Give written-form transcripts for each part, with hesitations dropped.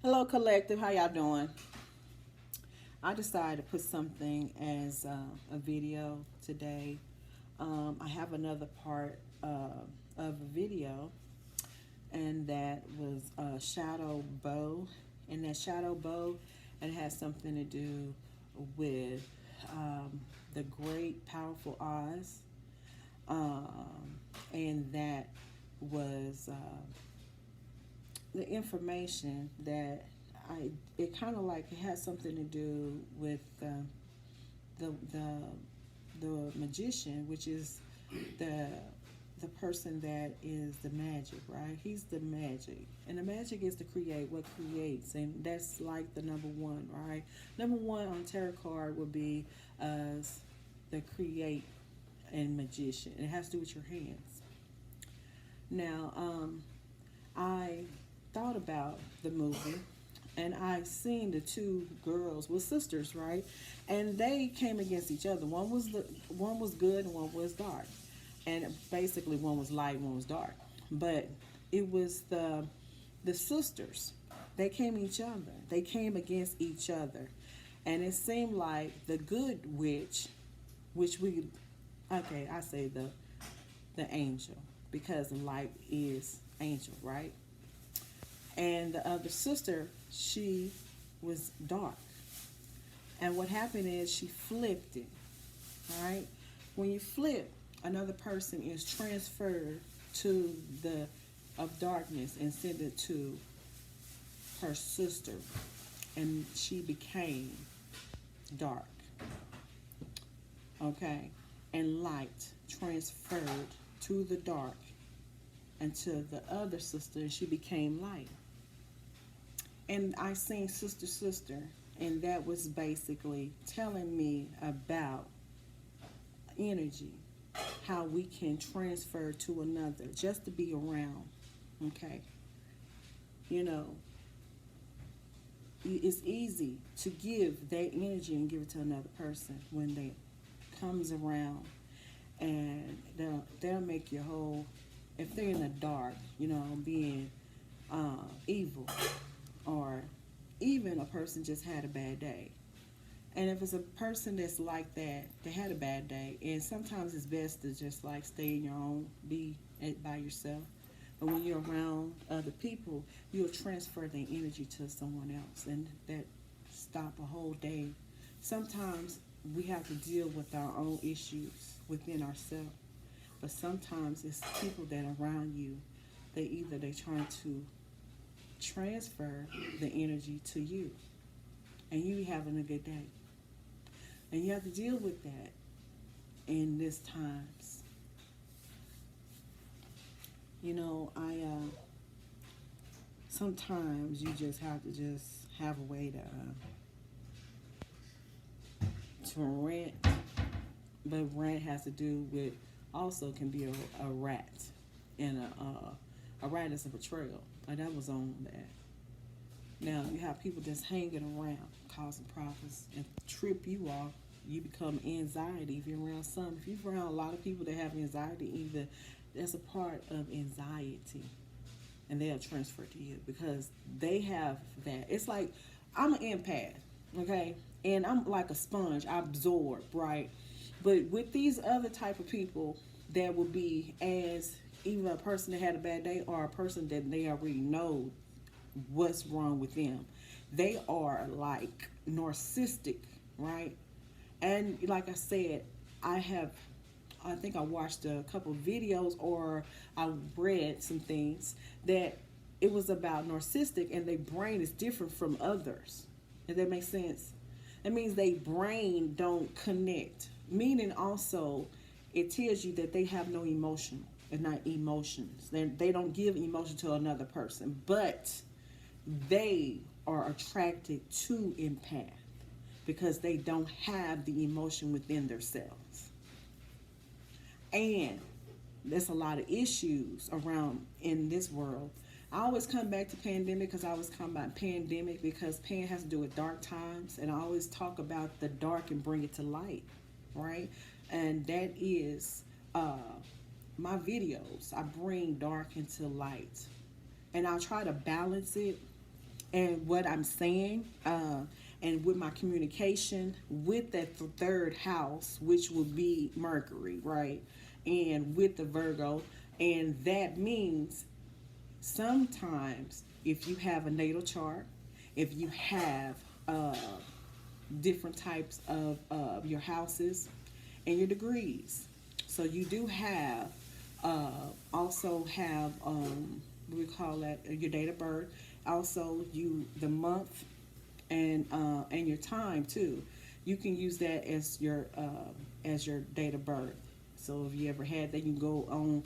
Hello, collective. How y'all doing? I decided to put something as a video today. I have another part of a video, and that was shadow bow. And that shadow bow, it has something to do with the great, powerful Oz, and that was the information that it kind of like it has something to do with the the the magician, which is the the person that is the magic, right? He's the magic, and the magic is to create what creates, and that's like the number one, right? Number one on tarot card would be the create and magician. It has to do with your hands. Now, I thought about the movie, and I seen the two girls were sisters, right? And they came against each other. One was good and one was dark, and basically one was light, one was dark. But it was the sisters. They came each other. They came against each other, and it seemed like the good witch, which we, okay, I say the angel, because the light is angel, right? And the other sister, she was dark. And what happened is she flipped it. All right. When you flip, another person is transferred to the of darkness and sent it to her sister, and she became dark. Okay, and light transferred to the dark and to the other sister, and she became light. And I seen Sister Sister, and that was basically telling me about energy, how we can transfer to another just to be around. Okay, you know, it's easy to give that energy and give it to another person when they comes around, and they'll make your whole, if they're in the dark, being evil, or even a person just had a bad day. And if it's a person that's like that, they had a bad day, and sometimes it's best to just like stay in your own, be by yourself. But when you're around other people, you'll transfer their energy to someone else, and that stop a whole day. Sometimes we have to deal with our own issues within ourselves, but sometimes it's people that are around you. They trying to transfer the energy to you, and you having a good day, and you have to deal with that in this times. I sometimes you just have to just have a way to rant, but rant has to do with, also can be a rat, and a rat is a betrayal. Like that was on that. Now you have people just hanging around, causing problems, and trip you off. You become anxiety if you're around some. If you're around a lot of people that have anxiety, either that's a part of anxiety, and they'll transfer to you because they have that. It's like I'm an empath, okay, and I'm like a sponge. I absorb, right? But with these other type of people, that will be as either a person that had a bad day or a person that they already know what's wrong with them. They are like narcissistic, right? And like I said, I have, I think I watched a couple of videos, or I read some things that it was about narcissistic, and their brain is different from others. If that makes sense. That means they brain don't connect. Meaning also, it tells you that they have no emotion and not emotions. They don't give emotion to another person, but they are attracted to empath because they don't have the emotion within themselves. And there's a lot of issues around in this world. I always come back to pandemic because I always come about pandemic because pan has to do with dark times, and I always talk about the dark and bring it to light, right? And that is my videos. I bring dark into light, and I'll try to balance it And what I'm saying, and with my communication with that third house, which will be Mercury, right? And with the Virgo, and that means sometimes if you have a natal chart, if you have different types of your houses and your degrees, so you do have also have what we call that your date of birth, also you the month and your time too. You can use that as your date of birth. So if you ever had that, you can go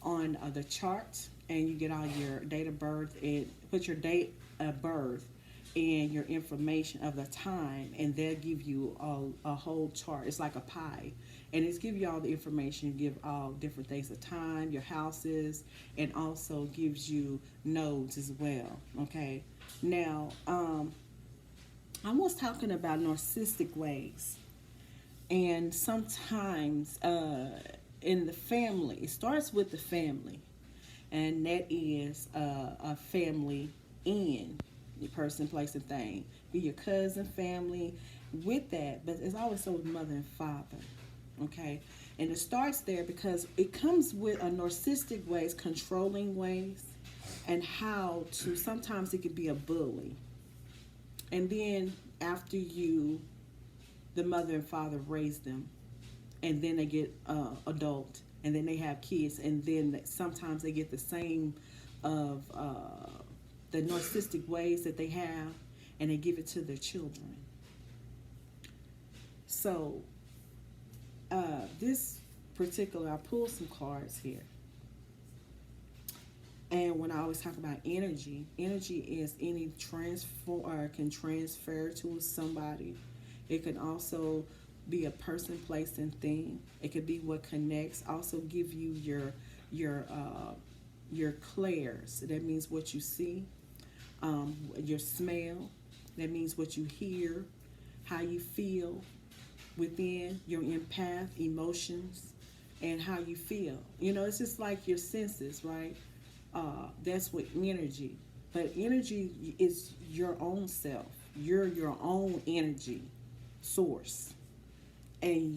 on the chart and you get all your date of birth and put your date of birth and your information of the time, and they'll give you a whole chart. It's like a pie, and it's give you all the information. Give all different things, the time, your houses, and also gives you nodes as well. Okay, now I was talking about narcissistic ways, and sometimes in the family, it starts with the family, and that is a family in your person, place, and thing. Be your cousin, family, with that, but it's always so with mother and father. Okay, and it starts there because it comes with a narcissistic ways, controlling ways, and how to sometimes it could be a bully. And then after the mother and father raise them, and then they get adult, and then they have kids, and then sometimes they get the same of the narcissistic ways that they have, and they give it to their children. So this particular, I pulled some cards here. And when I always talk about energy, energy is any transfer or can transfer to somebody. It can also be a person, place, and thing. It could be what connects. Also give you your clairs. That means what you see. Your smell. That means what you hear, how you feel within your empath, emotions, and how you feel. You know, it's just like your senses, right? That's what energy. But energy is your own self. You're your own energy source. And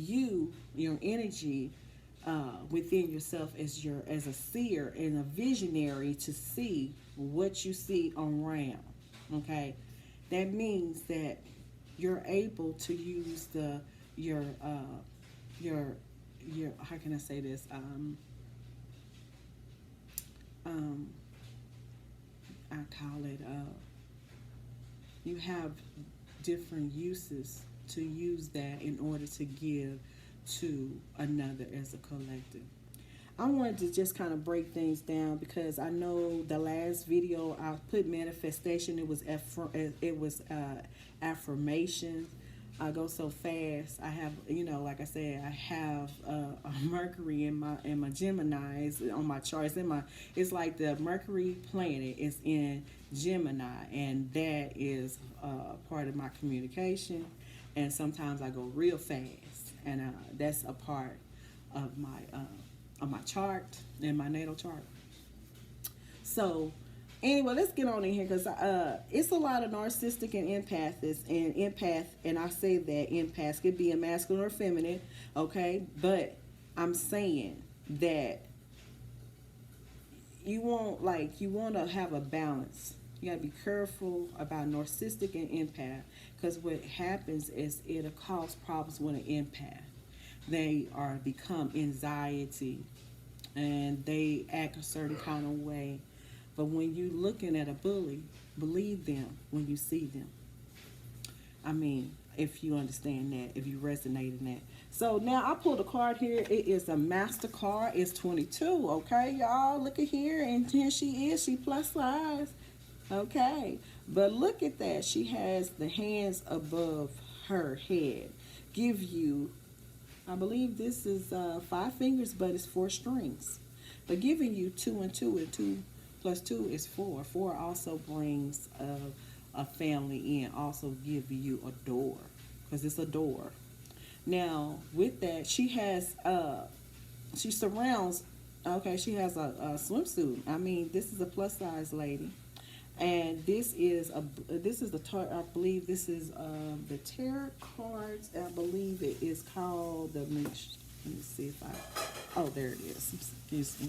your energy within yourself as a seer and a visionary to see what you see around. Okay, that means that you're able to use your how can I say this I call it you have different uses to use that in order to give to another as a collective. I wanted to just kind of break things down because I know the last video I put manifestation. It was affirmation. I go so fast. I have, like I said, I have a Mercury in my Gemini on my charts. It's like the Mercury planet is in Gemini, and that is part of my communication. And sometimes I go real fast, and that's a part of my chart and my natal chart. So anyway, let's get on in here because it's a lot of narcissistic and empath, and I say that empaths could be a masculine or feminine, okay? But I'm saying that you want to have a balance. You got to be careful about narcissistic and empath because what happens is it'll cause problems with an empath. They become anxiety and they act a certain kind of way. But when you're looking at a bully, believe them when you see them. I mean, if you understand that, if you resonate in that. So now I pulled a card here. It is a master card. It's 22, okay, y'all? Look at here. And here she is. She plus size. Okay. But look at that. She has the hands above her head. Give you, I believe this is 5 fingers, but it's 4 strings. But giving you 2 and 2 and 2 plus 2 is 4. 4 also brings a family in. Also give you a door because it's a door. Now with that, she has she surrounds. Okay, she has a swimsuit. I mean, this is a plus size lady, And this is the I believe this is the tarot cards. I believe it is called the. Let me see if I. Oh, there it is. Excuse me.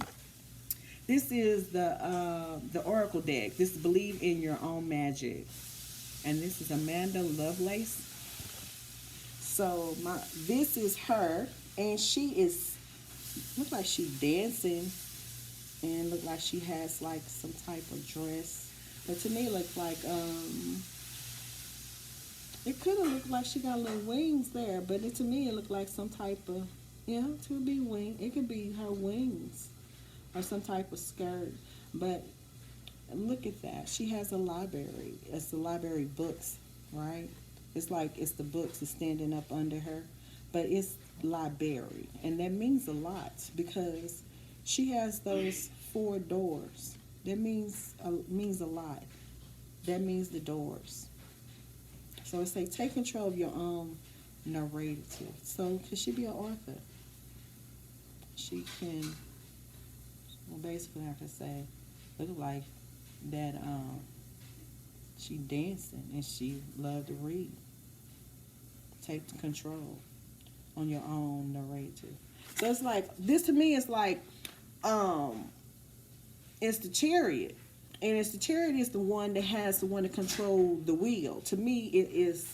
This is the Oracle deck. This is Believe in Your Own Magic, and this is Amanda Lovelace. So this is her, and she is look like she's dancing, and look like she has like some type of dress. But to me, it looks like it could have looked like she got little wings there, but to me, it looked like some type of it could be wing. It could be her wings or some type of skirt. But look at that. She has a library. It's the library books, right? It's like it's the books is standing up under her, but it's library, and that means a lot because she has those 4 doors. That means a lot. That means the doors. So it's like take control of your own narrative. So could she be an author? She can. Well, basically, I could say, look like that. She dancing and she loved to read. Take control on your own narrative. So it's like this to me is like it's the Chariot. And it's the Chariot is the one that has the one to control the wheel. To me, it is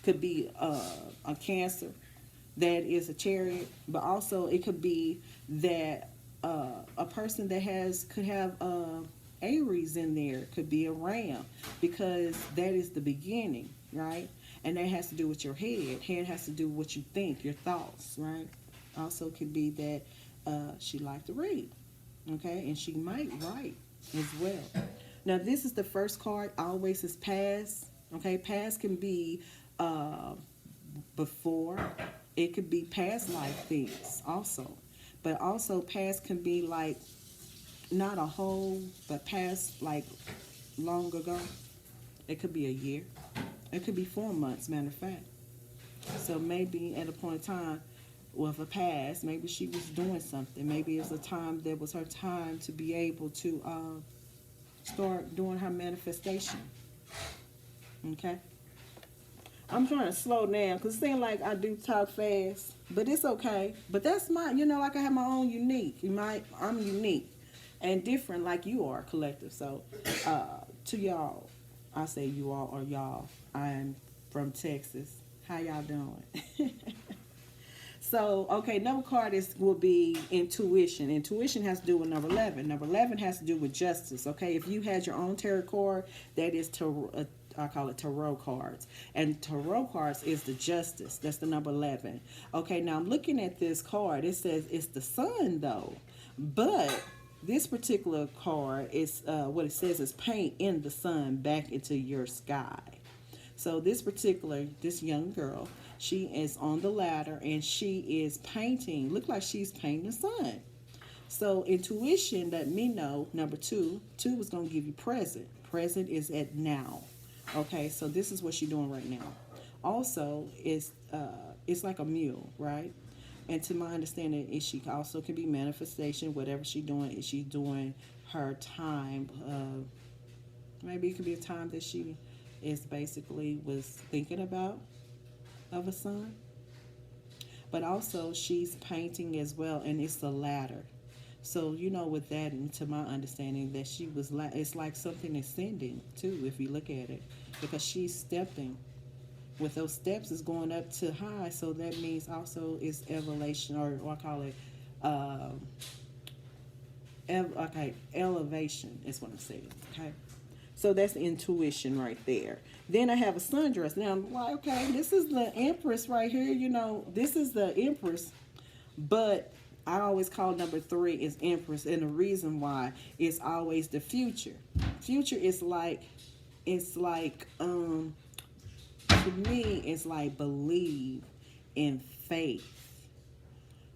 could be a Cancer that is a Chariot, but also it could be that a person that could have Aries in there, could be a Ram, because that is the beginning, right? And that has to do with your head. Head has to do with what you think, your thoughts, right? Also could be that she liked to read, okay? And she might write as well. Now, this is the first card, always is past, okay? Past can be before. It could be past life things also. But also past can be like not a whole, but past like long ago. It could be a year. It could be 4 months, matter of fact. So maybe at a point in time with a past, maybe she was doing something. Maybe it was a time that was her time to be able to start doing her manifestation. Okay? I'm trying to slow down because it seems like I do talk fast, but it's okay. But that's my, like I have my own unique. I'm unique and different like you are, collective. So to y'all, I say you all or y'all. I'm from Texas. How y'all doing? So, okay, number card will be intuition. Intuition has to do with number 11. Number 11 has to do with justice, okay? If you had your own tarot card, that is I call it tarot cards. And tarot cards is the justice. That's the number 11. Okay, now I'm looking at this card. It says it's the sun, though. But this particular card is what it says is paint in the sun back into your sky. So this young girl, she is on the ladder and she is painting. Look like she's painting the sun. So intuition let me know, number 2. 2 is going to give you present. Present is at now. Okay, so this is what she's doing right now. Also, it's like a mule, right? And to my understanding, she also can be manifestation. Whatever she's doing, is she doing her time. Maybe it could be a time that she is basically was thinking about of a son. But also, she's painting as well, and it's the ladder. So, with that, and to my understanding, that she was, it's like something ascending, too, if you look at it. Because she's stepping. With those steps, is going up to high, so that means also it's elevation, or I call it, elevation is what I'm saying, okay? So that's intuition right there. Then I have a sundress. Now, I'm like, okay, this is the Empress right here, this is the Empress, but I always call number 3 is Empress, and the reason why is always the future. Future is like, to me, it's like believe in faith,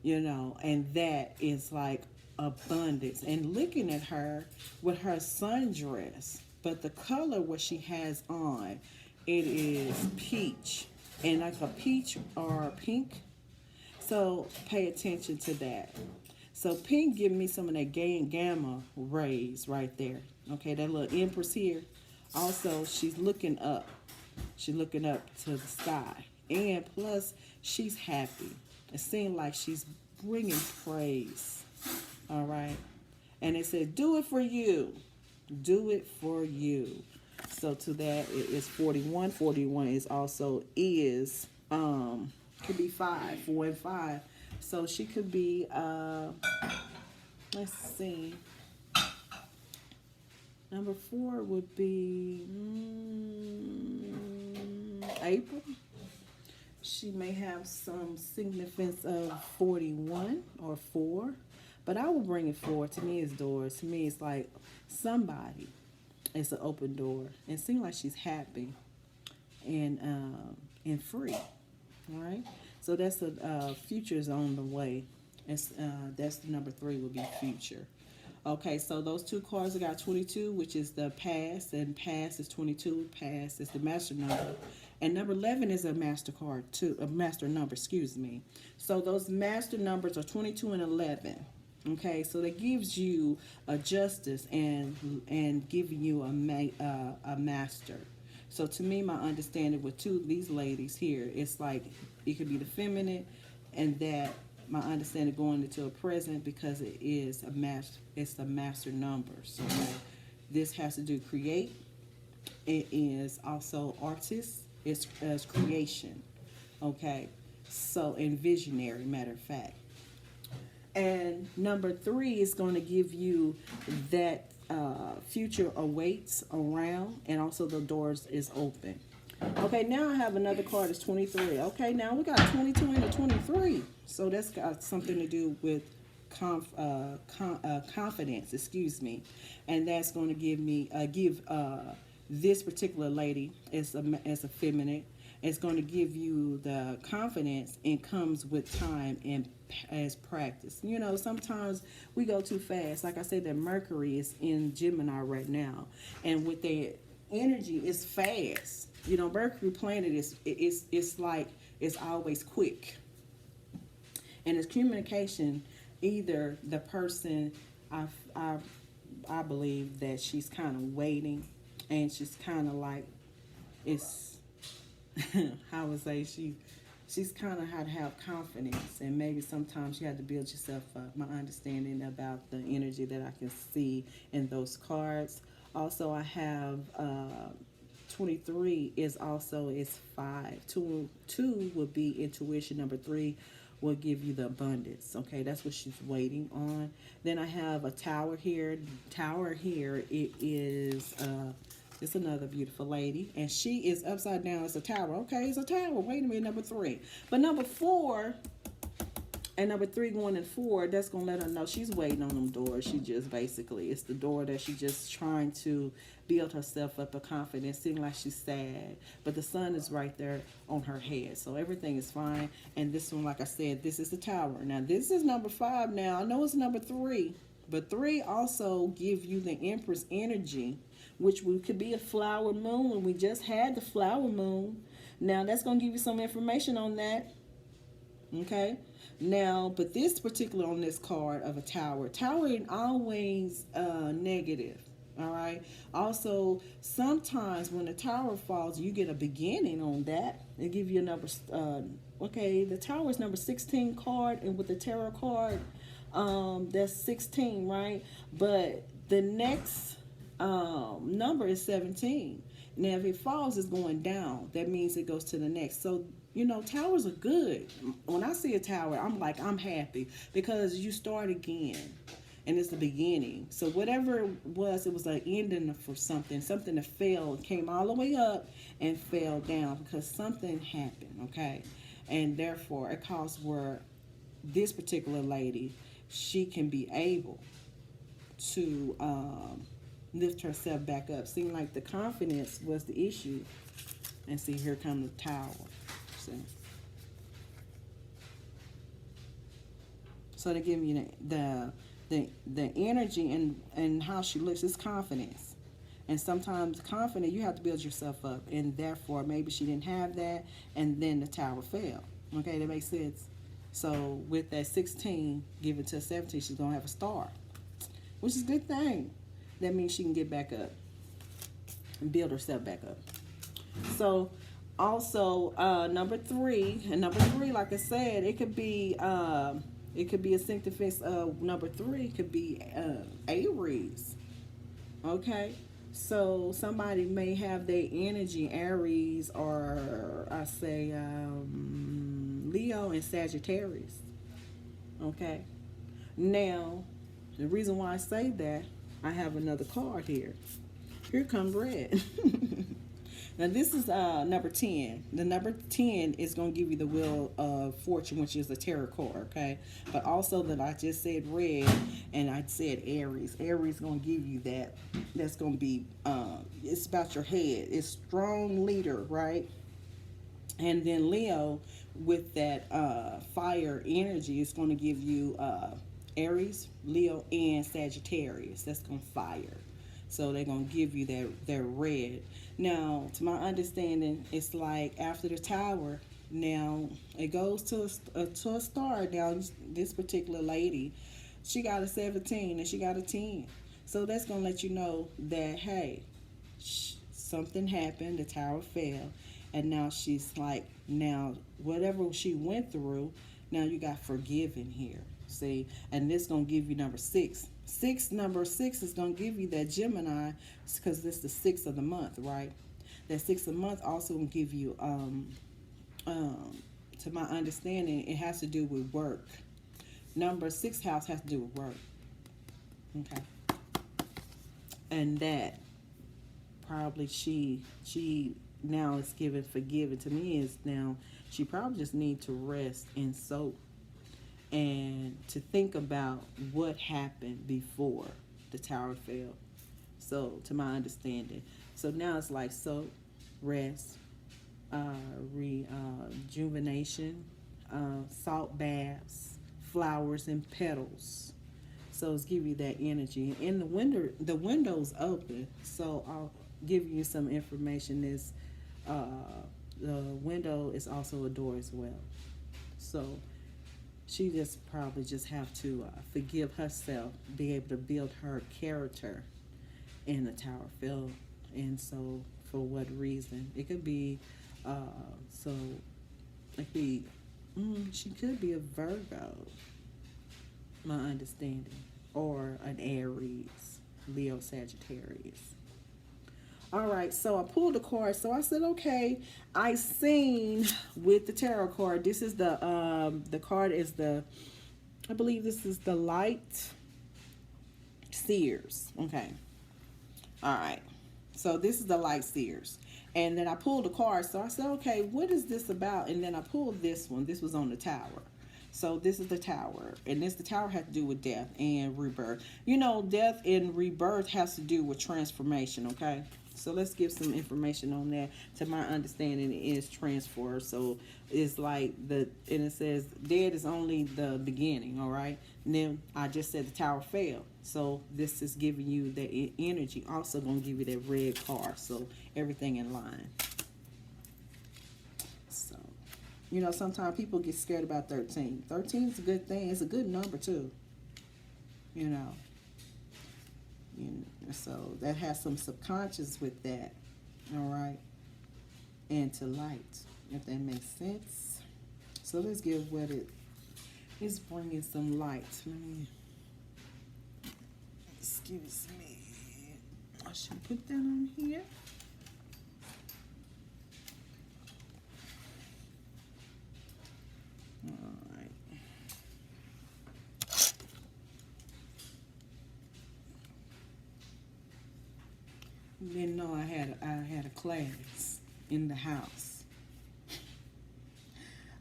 and that is like abundance. And looking at her with her sundress, but the color what she has on, it is peach, and like a peach or a pink. So pay attention to that. So pink give me some of that gamma rays right there. Okay, that little empress here. Also, she's looking up. She's looking up to the sky. And plus, she's happy. It seems like she's bringing praise. All right. And it said, do it for you. Do it for you. So to that, it is 41. 41 is also could be 5, 4 and 5. So she could be, let's see. Number 4 would be April. She may have some significance of 41 or 4, but I will bring it forward. To me, it's doors. To me, it's like somebody. It's an open door. It seems like she's happy and free. All right. So that's the future is on the way. It's that's the number 3 would be future. Okay, so those 2 cards, I got 22, which is the past, and past is 22. Past is the master number, and number 11 is a master card too, a master number. Excuse me. So those master numbers are 22 and 11. Okay, so that gives you a justice and giving you a master. So to me, my understanding with these ladies here, it's like it could be the feminine, and that my understanding going into a present because it is a master. It's a master number. So this has to do create. It is also artist. It's as creation. Okay, so and visionary. Matter of fact. And number 3 is going to give you that future awaits around, and also the doors is open. Okay, now I have another card. It's 23. Okay, now we got 22 and a 23. So that's got something to do with confidence. Excuse me, and that's going to give this particular lady as a feminine. It's going to give you the confidence, and comes with time and as practice. You know, sometimes we go too fast. Like I said, that Mercury is in Gemini right now, and with their energy, it's fast. You know, Mercury planet it's like it's always quick, and it's communication. Either the person, I believe that she's kind of waiting, and she's kind of like it's. I would say she's kind of how to have confidence, and maybe sometimes you have to build yourself up. My understanding about the energy that I can see in those cards. Also, I have 23 is 5. 2 would be intuition. Number 3 will give you the abundance. Okay, that's what she's waiting on. Then I have a tower here. Tower here, it is it's another beautiful lady, and she is upside down. It's a tower. Okay, it's a tower. Wait a minute, number 3. But number 4 and number 3 going in 4, that's going to let her know she's waiting on them doors. She just basically, it's the door that she's just trying to build herself up a confidence, seeing like she's sad. But the sun is right there on her head. So everything is fine. And this one, like I said, this is the tower. Now, this is number 5 now. I know it's number 3. But 3 also give you the Empress energy, which could be a flower moon. We just had the flower moon. Now, that's going to give you some information on that. Okay? Now, but this particular on this card of a tower ain't always negative. All right? Also, sometimes when the tower falls, you get a beginning on that. They give you a number. Okay, the tower is number 16 card, and with the tarot card, that's 16, right? But the next number is 17. Now, if it falls, it's going down. That means it goes to the next. So, you know, towers are good. When I see a tower, I'm happy because you start again, and it's the beginning. So whatever it was an ending for something that fell, came all the way up and fell down because something happened, okay? And therefore, it calls where this particular lady, she can be able to lift herself back up. Seemed like the confidence was the issue. And see, here comes the tower. See? So they give you the energy and how she looks is confidence. And sometimes confident, you have to build yourself up. And therefore, maybe she didn't have that, and then the tower fell. Okay, that makes sense? So with that 16 given to 17, she's gonna have a star, which is a good thing. That means she can get back up and build herself back up. So also number three, and number three, like I said, it could be a significance of number three could be Aries. Okay. So somebody may have their energy Aries, or I say Leo and Sagittarius. Okay. Now, the reason why I say that, I have another card here. Here comes red. Now this is number 10. The number 10 is going to give you the Wheel of Fortune, which is a tarot card, okay? But also that I just said red, and I said Aries. Aries is going to give you that. That's going to be, it's about your head. It's strong leader, right? And then Leo, with that fire energy, is going to give you Aries, Leo, and Sagittarius. That's going to fire. So they're going to give you their red. Now, to my understanding, it's like after the tower, now it goes to a star. Now, this particular lady, she got a 17 and she got a 10. So that's going to let you know that, hey, something happened, the tower fell, and now she's like, now whatever she went through, now you got forgiven here. See, and this going to give you number 6. Number 6 is going to give you that Gemini, because this is the 6th of the month, right? That 6th of the month also going to give you, to my understanding, it has to do with work. Number 6 house has to do with work. Okay. And that probably she now is forgiven. To me is now she probably just need to rest and soak, and to think about what happened before the tower fell. So, to my understanding. So now it's like soak, rest, rejuvenation, salt baths, flowers and petals. So it's give you that energy. And the window's open. So I'll give you some information. Is the window is also a door as well. So she just probably just have to forgive herself, be able to build her character in the tower fell. And so for what reason? It could be, so it could be, she could be a Virgo, my understanding, or an Aries, Leo, Sagittarius. All right, so I pulled the card. So I said, okay, I seen with the tarot card. This is the card is the, I believe this is the Light Seers. Okay. All right. So this is the Light Seers. And then I pulled the card. So I said, okay, what is this about? And then I pulled this one. This was on the Tower. So this is the Tower. And the Tower has to do with death and rebirth. You know, death and rebirth has to do with transformation, okay? So let's give some information on that. To my understanding, it is transfer. So it's like and it says dead is only the beginning, all right? And then I just said the tower fell. So this is giving you the energy. Also going to give you that red card. So everything in line. So, you know, sometimes people get scared about 13. 13 is a good thing. It's a good number too. You know. So that has some subconscious with that, all right, and to light, if that makes sense. So let's give what it is bringing some light. Let me, excuse me, I should put that on here. All right. Didn't know I had a class in the house.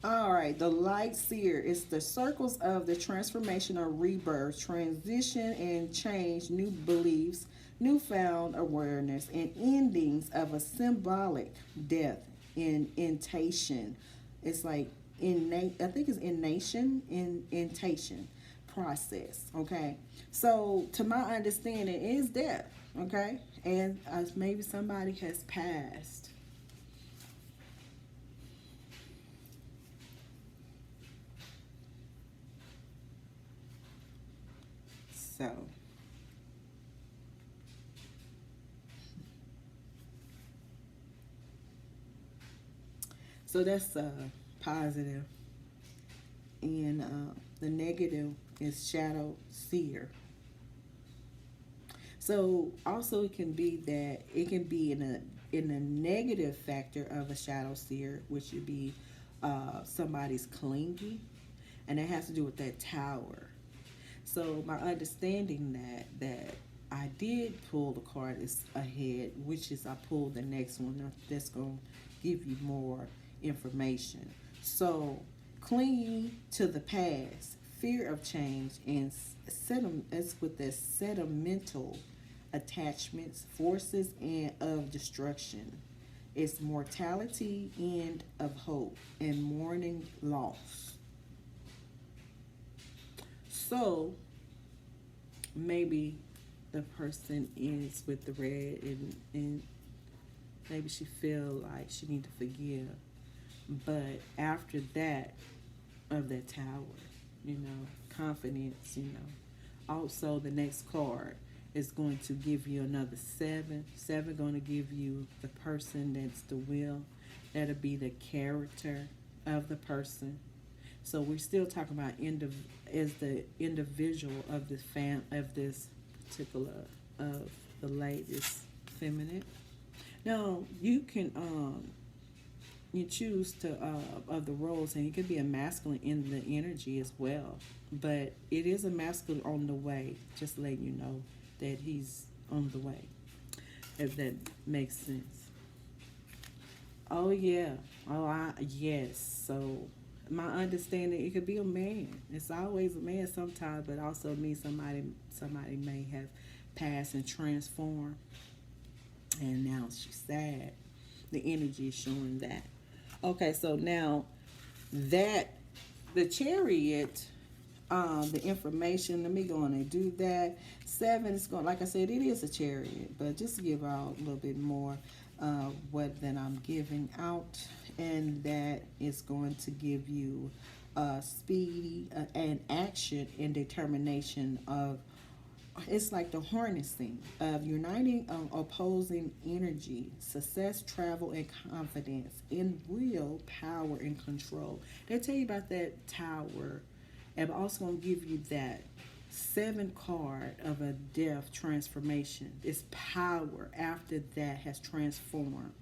All right, the Light Seer is the circles of the transformation or rebirth, transition and change, new beliefs, newfound awareness, and endings of a symbolic death in intation. It's like innate. I think it's intation process. Okay, so to my understanding, it is death. Okay, and maybe somebody has passed. So that's positive. And the negative is shadow seer. So also it can be that it can be in a negative factor of a shadow seer, which would be somebody's clingy, and it has to do with that tower. So my understanding that I did pull the card is ahead, which is I pulled the next one that's gonna give you more information. So clinging to the past, fear of change, and it's with the sentimental attachments, forces, and of destruction. It's mortality, end of hope, and mourning loss. So maybe the person is with the red, and maybe she feel like she need to forgive, but after that of that tower, confidence, also the next card is going to give you another seven going to give you the person that's the will, that'll be the character of the person. So we're still talking about as the individual of the of this particular of the latest feminine. Now you can you choose to of the roles, and it could be a masculine in the energy as well, but it is a masculine on the way, just letting you know that he's on the way, if that makes sense. Oh yeah. Yes. So my understanding, it could be a man. It's always a man sometimes, but also means somebody may have passed and transformed, and now she's sad. The energy is showing that. Okay, so now that the chariot, the information, let me go on and do that. 7 is going, like I said, it is a chariot, but just to give out a little bit more what then I'm giving out, and that is going to give you speed and action and determination of, it's like the harnessing of uniting opposing energy, success, travel, and confidence in real power and control. They tell you about that tower, and I'm also going to give you that 7 card of a death transformation. It's power after that has transformed.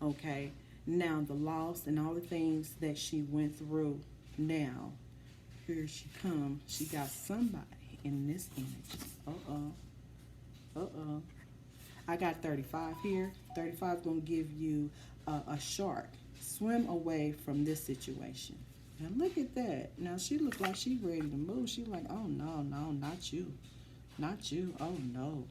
Okay, now the loss and all the things that she went through. Now here she comes. She got somebody in this image. I got 35 here. 35 is going to give you a shark. Swim away from this situation. Now look at that. Now she look like she ready to move. She like, oh no, not you. Not you. Oh no.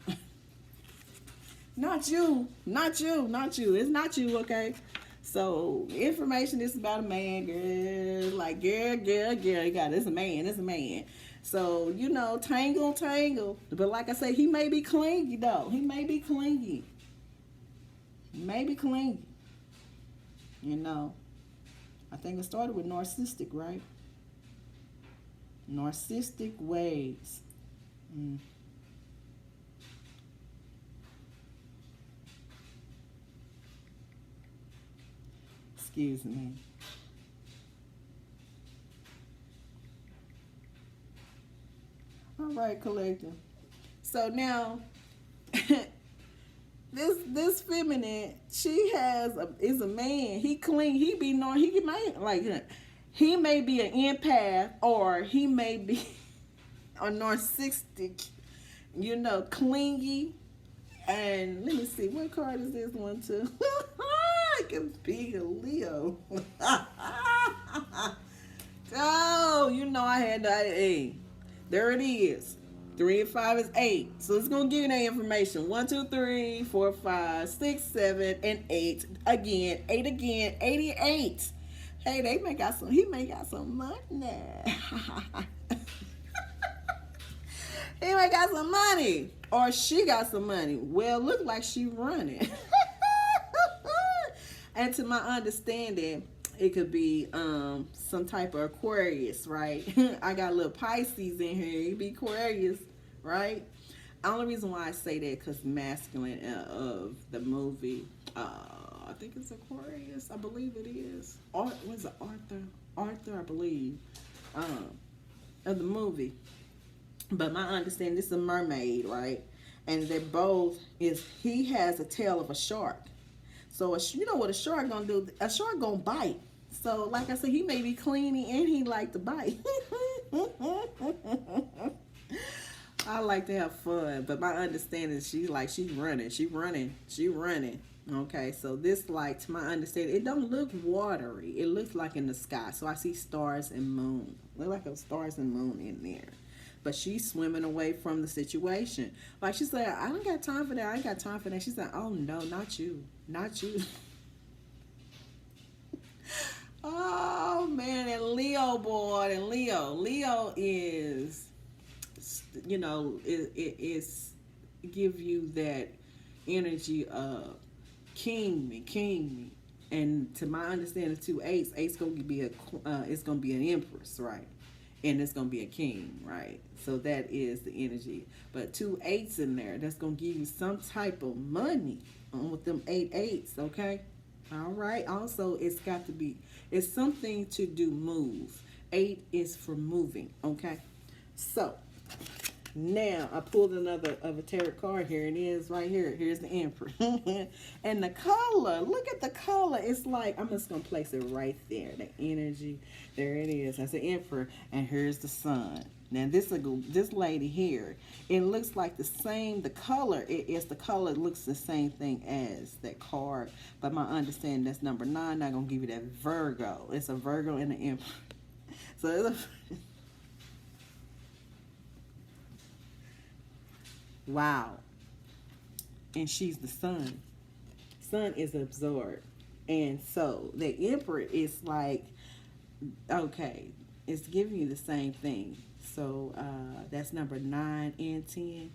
Not you. Not you. Not you. It's not you, okay? So information is about a man, girl. Like, girl. You got it. It's a man. It's a man. So, tangle. But like I say, he may be clingy, though. He may be clingy. I think it started with narcissistic, right? Narcissistic ways. Excuse me. All right, collector. So now, this feminine, she is a man. He clean. He be known. He may be an empath, or he may be a narcissistic. Clingy. And let me see, what card is this one too? It can be a Leo. Oh, I had that. Hey, there it is. 3 and 5 is 8. So it's gonna give you that information. 1, 2, 3, 4, 5, 6, 7, and 8. Again, 8 again, 88. Hey, he may got some money. He may got some money. Or she got some money. Well, look like she running. And to my understanding, it could be some type of Aquarius, right? I got a little Pisces in here. It be Aquarius. right? Only reason why I say that because masculine of the movie, I think it's Aquarius. I believe it is. Was it Arthur? Arthur, I believe, um, of the movie. But my understanding, this is a mermaid, right? And they both is he has a tail of a shark. So you know what a shark gonna do? A shark gonna bite. So like I said, he may be cleaning and he like to bite. I like to have fun, but my understanding is she's running. Okay, so this like to my understanding, it don't look watery. It looks like in the sky. So I see stars and moon. Look like a stars and moon in there. But she's swimming away from the situation. Like she said, I don't got time for that. I ain't got time for that. She said, oh no, not you. Not you. Oh man, and Leo boy, and Leo is, it is give you that energy of king me, and to my understanding, two eights, eight's gonna be it's gonna be an empress, right, and it's gonna be a king, right. So that is the energy, but two eights in there, that's gonna give you some type of money with them eights, okay. All right. Also, it's something to do move. Eight is for moving. Okay. So now I pulled another of a tarot card. Here it is, right here. Here's the Emperor, and the color. Look at the color. It's like I'm just gonna place it right there. The energy. There it is. That's the Emperor, and here's the Sun. Now this lady here, it looks like the same. The color the color looks the same thing as that card, but my understanding that's number 9. Not gonna give you that Virgo. It's a Virgo and an Emperor. So it's wow, and she's the Sun. Sun is absorbed, and so the Emperor is like okay, it's giving you the same thing. So that's number 9 and 10.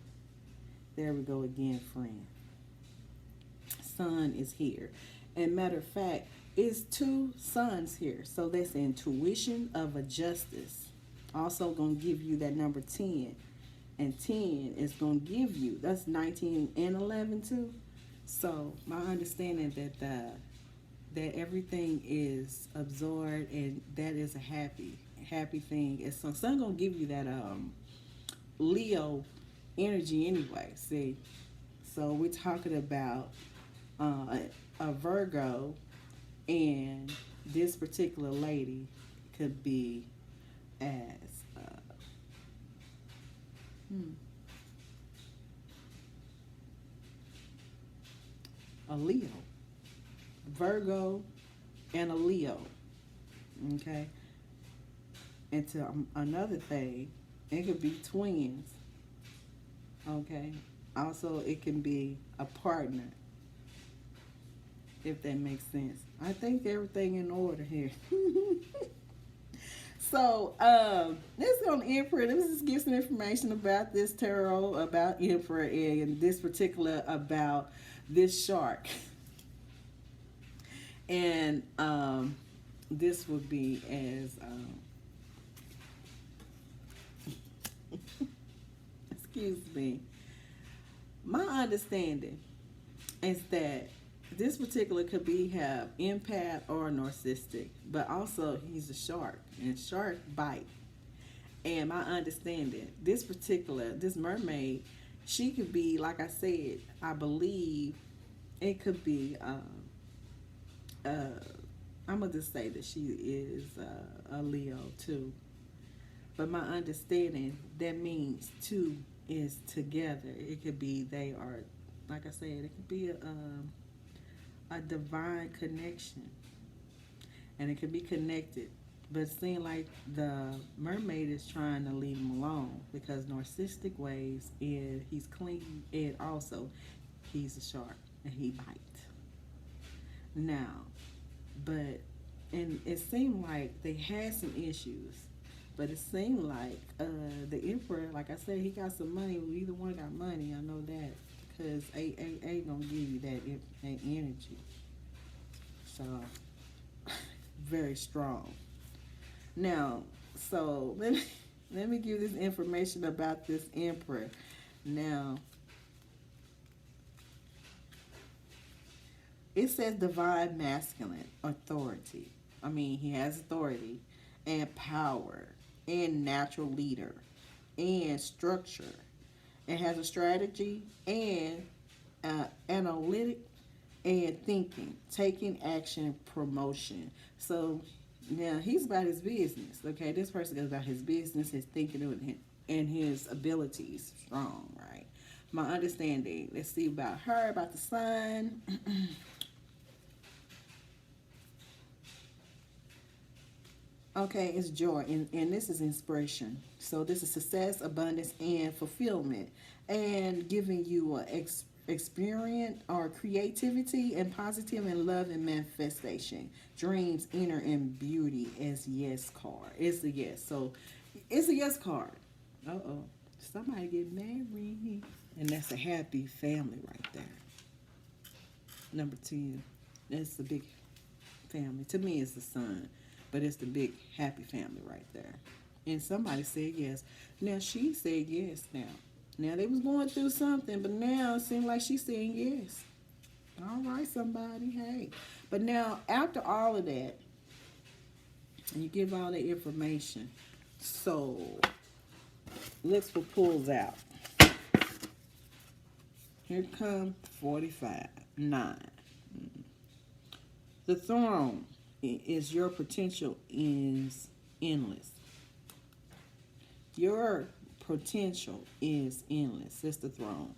There we go again, friend. Sun is here. And matter of fact, it's 2 suns here. So that's intuition of a justice. Also going to give you that number 10. And 10 is going to give you, that's 19 and 11 too. So my understanding that everything is absorbed, and that is a happy thing. It's sun gonna give you that Leo energy anyway. See, so we're talking about a Virgo, and this particular lady could be as a Leo, Virgo, and a Leo. Okay. And to another thing, it could be twins. Okay. Also, it can be a partner, if that makes sense. I think everything in order here. So, this is on Emperor. Let's just give some information about this tarot, about Emperor, and this particular about this shark. And this would be as excuse me. My understanding is that this particular could be have empath or narcissistic, but also he's a shark, and shark bite. And my understanding, this mermaid, she could be, like I said, I believe it could be. I'm gonna just say that she is a Leo too. But my understanding, that means 2 is together. It could be they are, like I said, it could be a divine connection, and it could be connected. But it seems like the mermaid is trying to leave him alone because narcissistic ways, and he's clean, and also he's a shark and he bites. Now, but and it seemed like they had some issues, but it seemed like the Emperor, like I said, he got some money. Either one got money, I know that, because A gonna give you that energy. So very strong. Now, so Let me give this information about this emperor. Now, it says divine masculine authority. I mean, he has authority and power and natural leader and structure. It has a strategy and analytic and thinking, taking action, promotion. So now he's about his business. Okay, this person is about his business, his thinking, and his abilities strong, right? My understanding. Let's see about her, about the sun. Okay, it's joy, and this is inspiration. So this is success, abundance, and fulfillment, and giving you a experience or creativity and positive and love and manifestation. Dreams, inner, and beauty as yes card. It's a yes. So it's a yes card. Uh-oh. Somebody get married. And that's a happy family right there. Number 10. That's the big family. To me, it's the son. But it's the big happy family right there. And somebody said yes. Now she said yes now. Now they was going through something, but now it seems like she's saying yes. All right, somebody, hey. But now after all of that, and you give all the information, so let's what pulls out. Here come 45, 9. The throne is your potential is endless. Your potential is endless. It's the throne.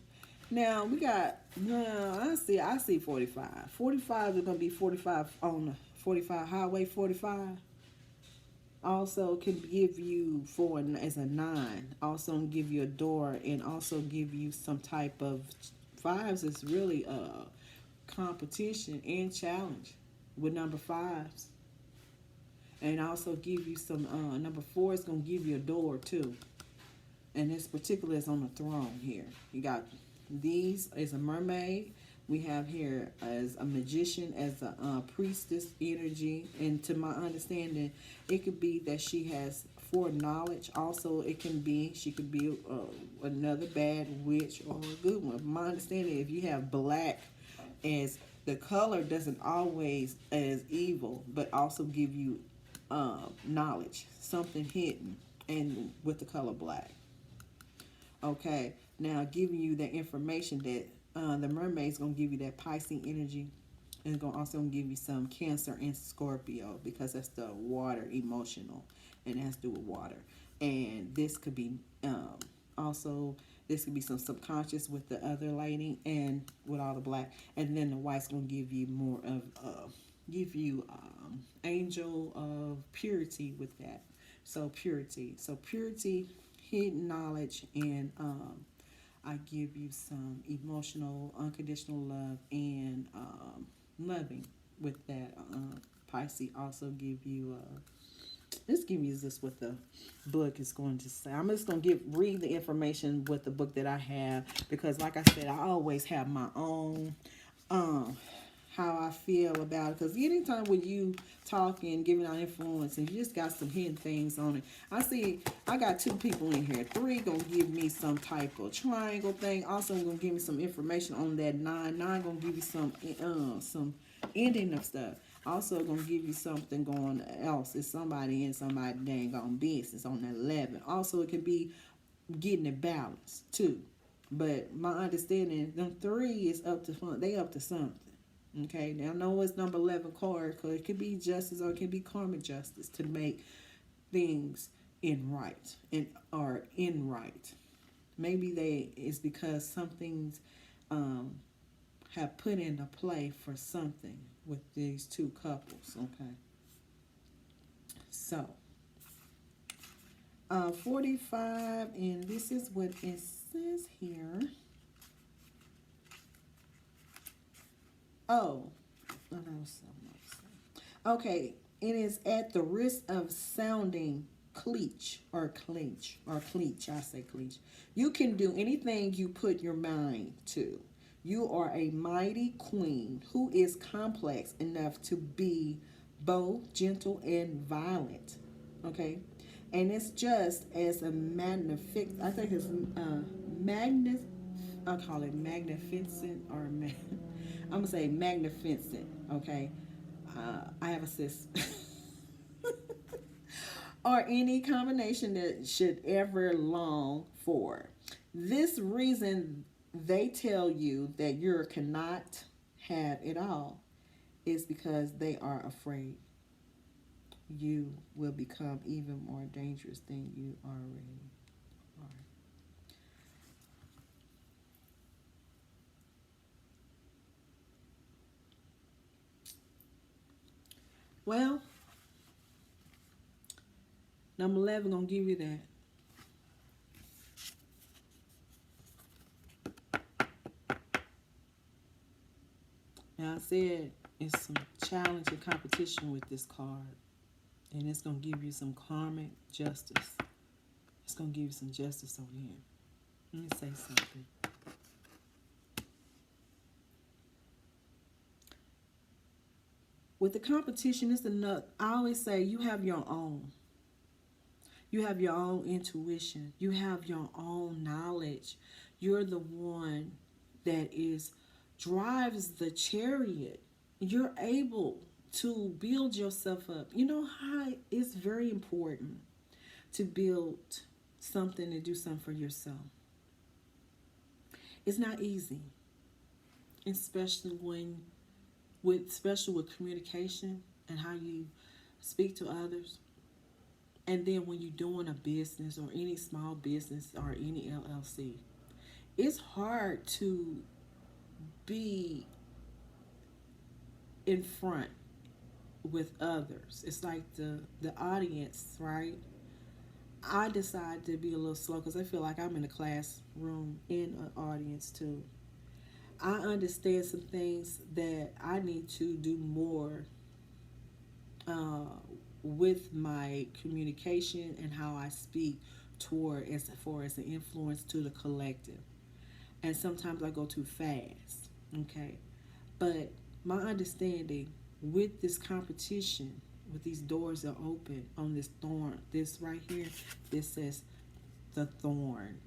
Now we got. Now I see 45. 45 is gonna be 45 on the 45 highway 45. Also can give you four as a 9. Also give you a door and also give you some type of fives. Is really a competition and challenge with number 5s. And also give you some, number 4 is going to give you a door too. And this particular is on the throne here. You got these as a mermaid. We have here as a magician, as a priestess energy. And to my understanding, it could be that she has foreknowledge. Also, it can be, she could be another bad witch or a good one. My understanding, if you have black as the color doesn't always as evil, but also give you knowledge, something hidden, and with the color black. Okay, now giving you that information that the mermaid's gonna give you that Pisces energy, and it's gonna also give you some Cancer and Scorpio because that's the water emotional, and it has to do with water. And this could be also. This could be some subconscious with the other lighting and with all the black. And then the white's going to give you more of, angel of purity with that. So purity. So purity, hidden knowledge, and I give you some emotional, unconditional love and loving with that. Pisces also give you let's give you this what the book is going to say. I'm just going to read the information with the book that I have because, like I said, I always have my own how I feel about it. Because anytime when you talking, giving out influence, and you just got some hidden things on it. I got 2 people in here. 3 going to give me some type of triangle thing. Also going to give me some information on that 9. 9 going to give you some ending of stuff. Also gonna give you something going else. It's somebody in somebody dang on business on that 11. Also, it can be getting it balanced too. But my understanding, them 3 is up to fun. They up to something. Okay. Now I know it's number 11 card because it could be justice or it can be karmic justice to make things in right or in right. Maybe it's because some things have put into play for something with these 2 couples, okay? So, 45, and this is what it says here. Oh, that was something else. Okay, it is at the risk of sounding cleach, I say cleach. You can do anything you put your mind to. You are a mighty queen who is complex enough to be both gentle and violent. Okay? And it's just as a magnific. I think it's magnif. I call it magnificent or I'm gonna say magnificent. Okay, I have a sis. Or any combination that should ever long for. This reason they tell you that you cannot have it all is because they are afraid you will become even more dangerous than you already are. Well, number 11 gonna give you that. Now I said it's some challenge and competition with this card, and it's gonna give you some karmic justice. It's gonna give you some justice over here. Let me say something. With the competition, it's enough. I always say you have your own. You have your own intuition. You have your own knowledge. You're the one that is drives the chariot. You're able to build yourself up. You know how it's very important to build something and do something for yourself. It's not easy, especially especially with communication and how you speak to others. And then when you're doing a business or any small business or any LLC, it's hard to be in front with others. It's like the audience, right? I decide to be a little slow because I feel like I'm in a classroom in an audience too. I understand some things that I need to do more uh, with my communication and how I speak toward as far as the influence to the collective. And sometimes I go too fast. Okay, but my understanding with this competition, with these doors are open on this thorn, this right here, this says the thorn.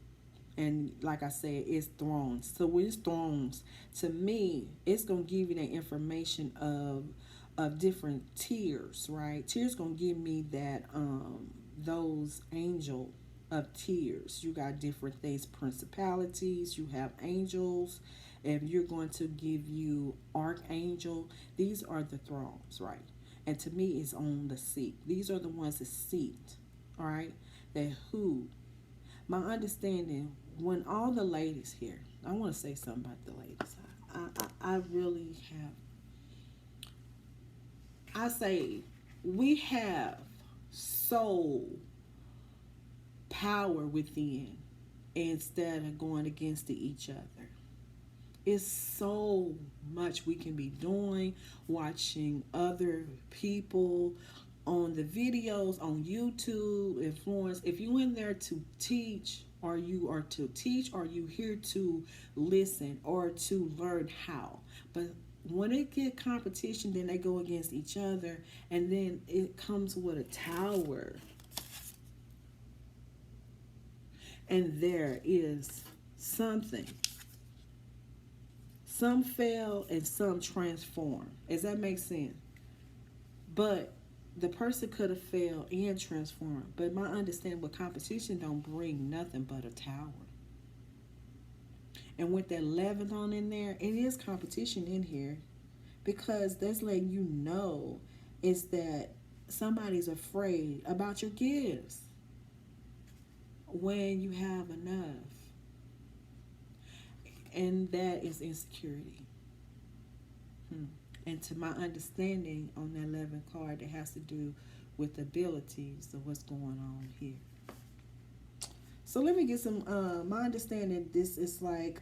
And like I said, it's thrones. So when it's thrones, to me, it's gonna give you that information of different tiers, right? Tiers gonna give me that those angel of tiers. You got different things, principalities, you have angels. If you're going to give you archangel, these are the thrones, right? And to me, it's on the seat. These are the ones that seat, all right? That who my understanding when all the ladies here, I want to say something about the ladies. I really have. I say we have soul power within instead of going against each other. It's so much we can be doing, watching other people on the videos on YouTube, influence. If you in there to teach, or you are to teach, or you here to listen or to learn how. But when they get competition, then they go against each other, and then it comes with a tower. And there is something. Some fail and some transform. Does that make sense? But the person could have failed and transformed. But my understanding with competition don't bring nothing but a tower. And with that 11 on in there, it is competition in here. Because that's letting you know is that somebody's afraid about your gifts when you have enough. And that is insecurity. And to my understanding on the 11 card, it has to do with abilities of what's going on here. So let me get some, my understanding, this is like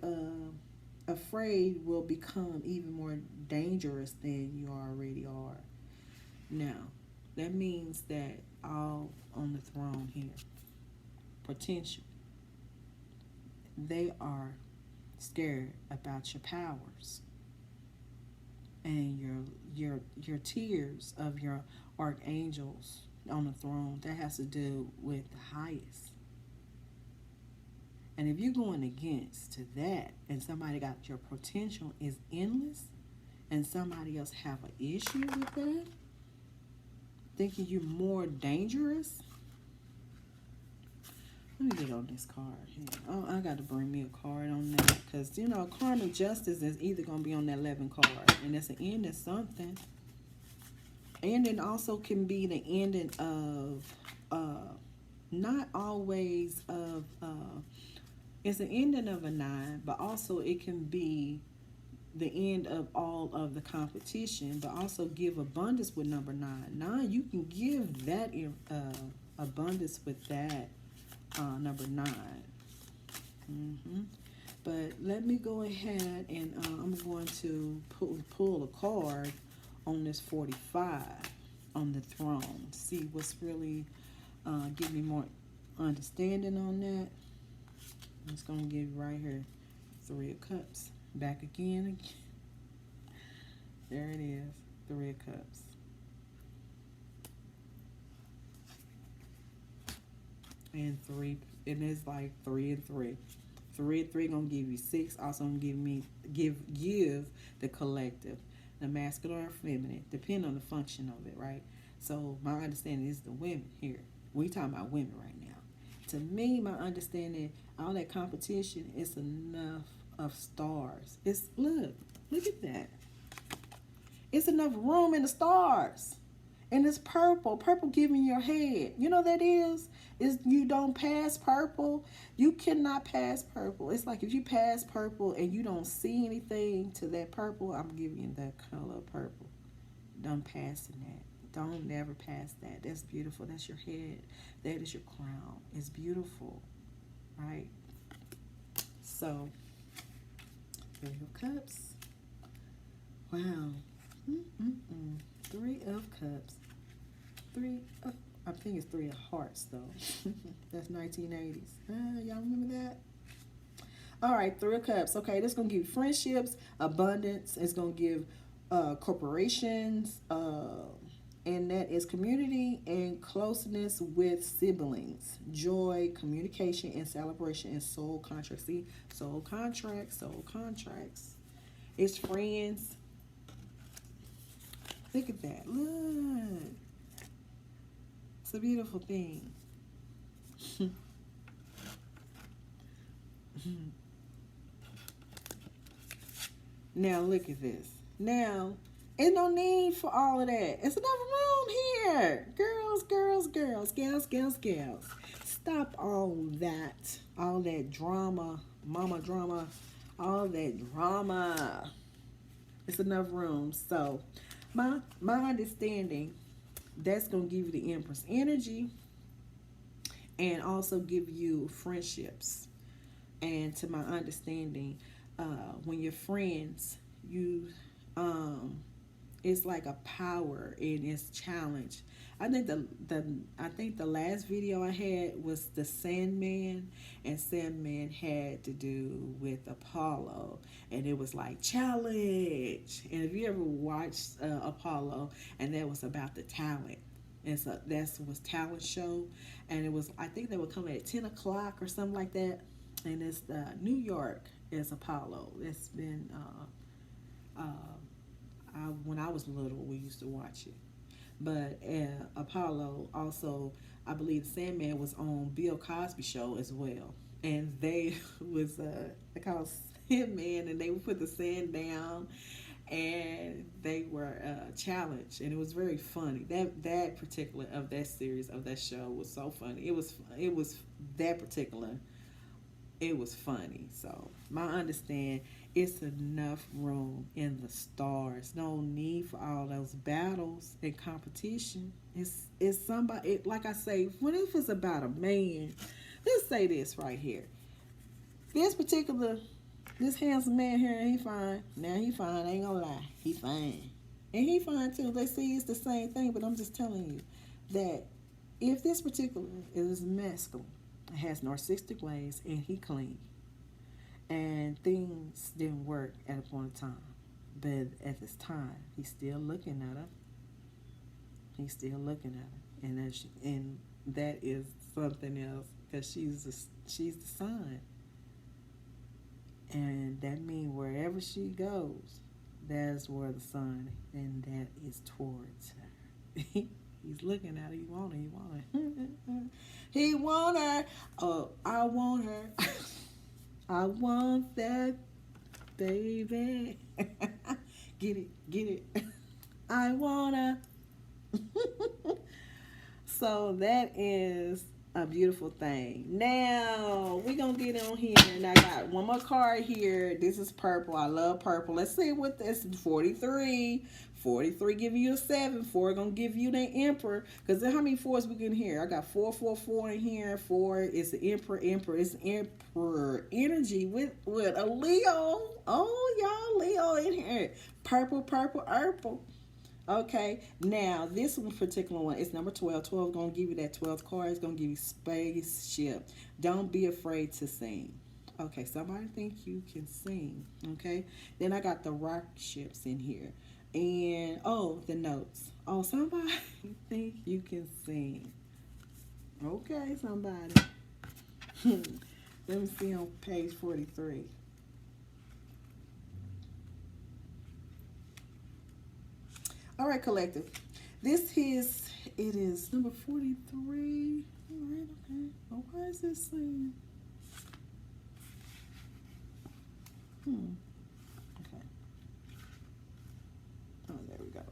afraid will become even more dangerous than you already are. Now, that means that all on the throne here, potential, they are scared about your powers and your tiers of your archangels, on the throne. That has to do with the highest. And if you're going against to that, and somebody got your potential is endless, and somebody else have an issue with that, thinking you're more dangerous. Let me get on this card here. Oh, I got to bring me a card on that, because you know karmic justice is either going to be on that 11 card, and it's an end of something. Ending also can be the ending of not always of it's an ending of a 9, but also it can be the end of all of the competition, but also give abundance with number 9. 9, you can give that abundance with that number 9. But let me go ahead and I'm going to pull a card on this 45 on the throne. See what's really give me more understanding on that. I'm just going to give you right here 3 of Cups. Back again. There it is. 3 of Cups. And 3. And it's like 3 and 3. 3 and 3 going to give you 6. Also going to give the collective. The masculine or feminine. Depending on the function of it, right? So my understanding is the women here. We're talking about women right now. To me, my understanding, all that competition is enough of stars. It's look at that. It's enough room in the stars. And it's purple. Purple giving your head. You know that is you don't pass purple. You cannot pass purple. It's like if you pass purple and you don't see anything to that purple, I'm giving you that color of purple. Don't pass in that. Don't never pass that. That's beautiful. That's your head. That is your crown. It's beautiful. Right? So 3 of Cups. Wow. 3 of Cups. 3 of, I think it's 3 of Hearts though. That's 1980s. Y'all remember that? All right, 3 of Cups. Okay, this is going to give friendships, abundance. It's going to give corporations, and that is community and closeness with siblings, joy, communication, and celebration, and soul contracts. See, soul contracts. It's friends. Look at that. Look. It's a beautiful thing. Now, look at this. Now, there's no need for all of that. It's enough room here. Girls. Stop all that drama, mama drama, all that drama. It's enough room. So, my understanding, that's going to give you the Empress energy and also give you friendships. And to my understanding, when you're friends, it's like a power and it's challenge. I think the last video I had was the Sandman, and Sandman had to do with Apollo, and it was like challenge. And if you ever watched Apollo, and that was about the talent. And so that was talent show, and it was, I think they would come at 10 o'clock or something like that. And it's New York is Apollo. It's been when I was little, we used to watch it. But Apollo also, I believe Sandman was on Bill Cosby show as well. And they was they called Sandman, and they would put the sand down, and they were challenged, and it was very funny. That particular of that series of that show was so funny. It was that particular. It was funny. So my understand, it's enough room in the stars. No need for all those battles and competition. It's somebody. Like I say, what if it's about a man? Let's say this right here. This handsome man here, he fine. Now he fine. I ain't gonna lie, he fine, and he fine too. They see it's the same thing, but I'm just telling you that if this particular is masculine, has narcissistic ways, and he clean, and things didn't work at a point in time, but at this time he's still looking at her. And that is something else because she's the sun, and that means wherever she goes, that's where the sun, and that is towards her. He's looking at her. He want her. He want her. He want her. Oh, I want her. I want that baby. Get it. Get it. I want her. So that is a beautiful thing. Now we're gonna get on here, and I got one more card here. This is purple. I love purple. Let's see what this is. 43. 43 give you a 7. 4 gonna give you the emperor. Because how many fours we get in here? I got 4 in here. 4 is the emperor. Emperor is emperor energy with a Leo. Oh, y'all, Leo in here. Purple, purple, purple. Okay, now this one particular one is number 12. 12 is going to give you that 12th card. It's going to give you spaceship. Don't be afraid to sing. Okay, somebody think you can sing. Okay, then I got the rock ships in here. And, oh, the notes. Oh, somebody think you can sing. Okay, somebody. Let me see on page 43. All right, collective. It is number 43. All right, okay. Oh, why is this saying? Okay. Oh, there we go.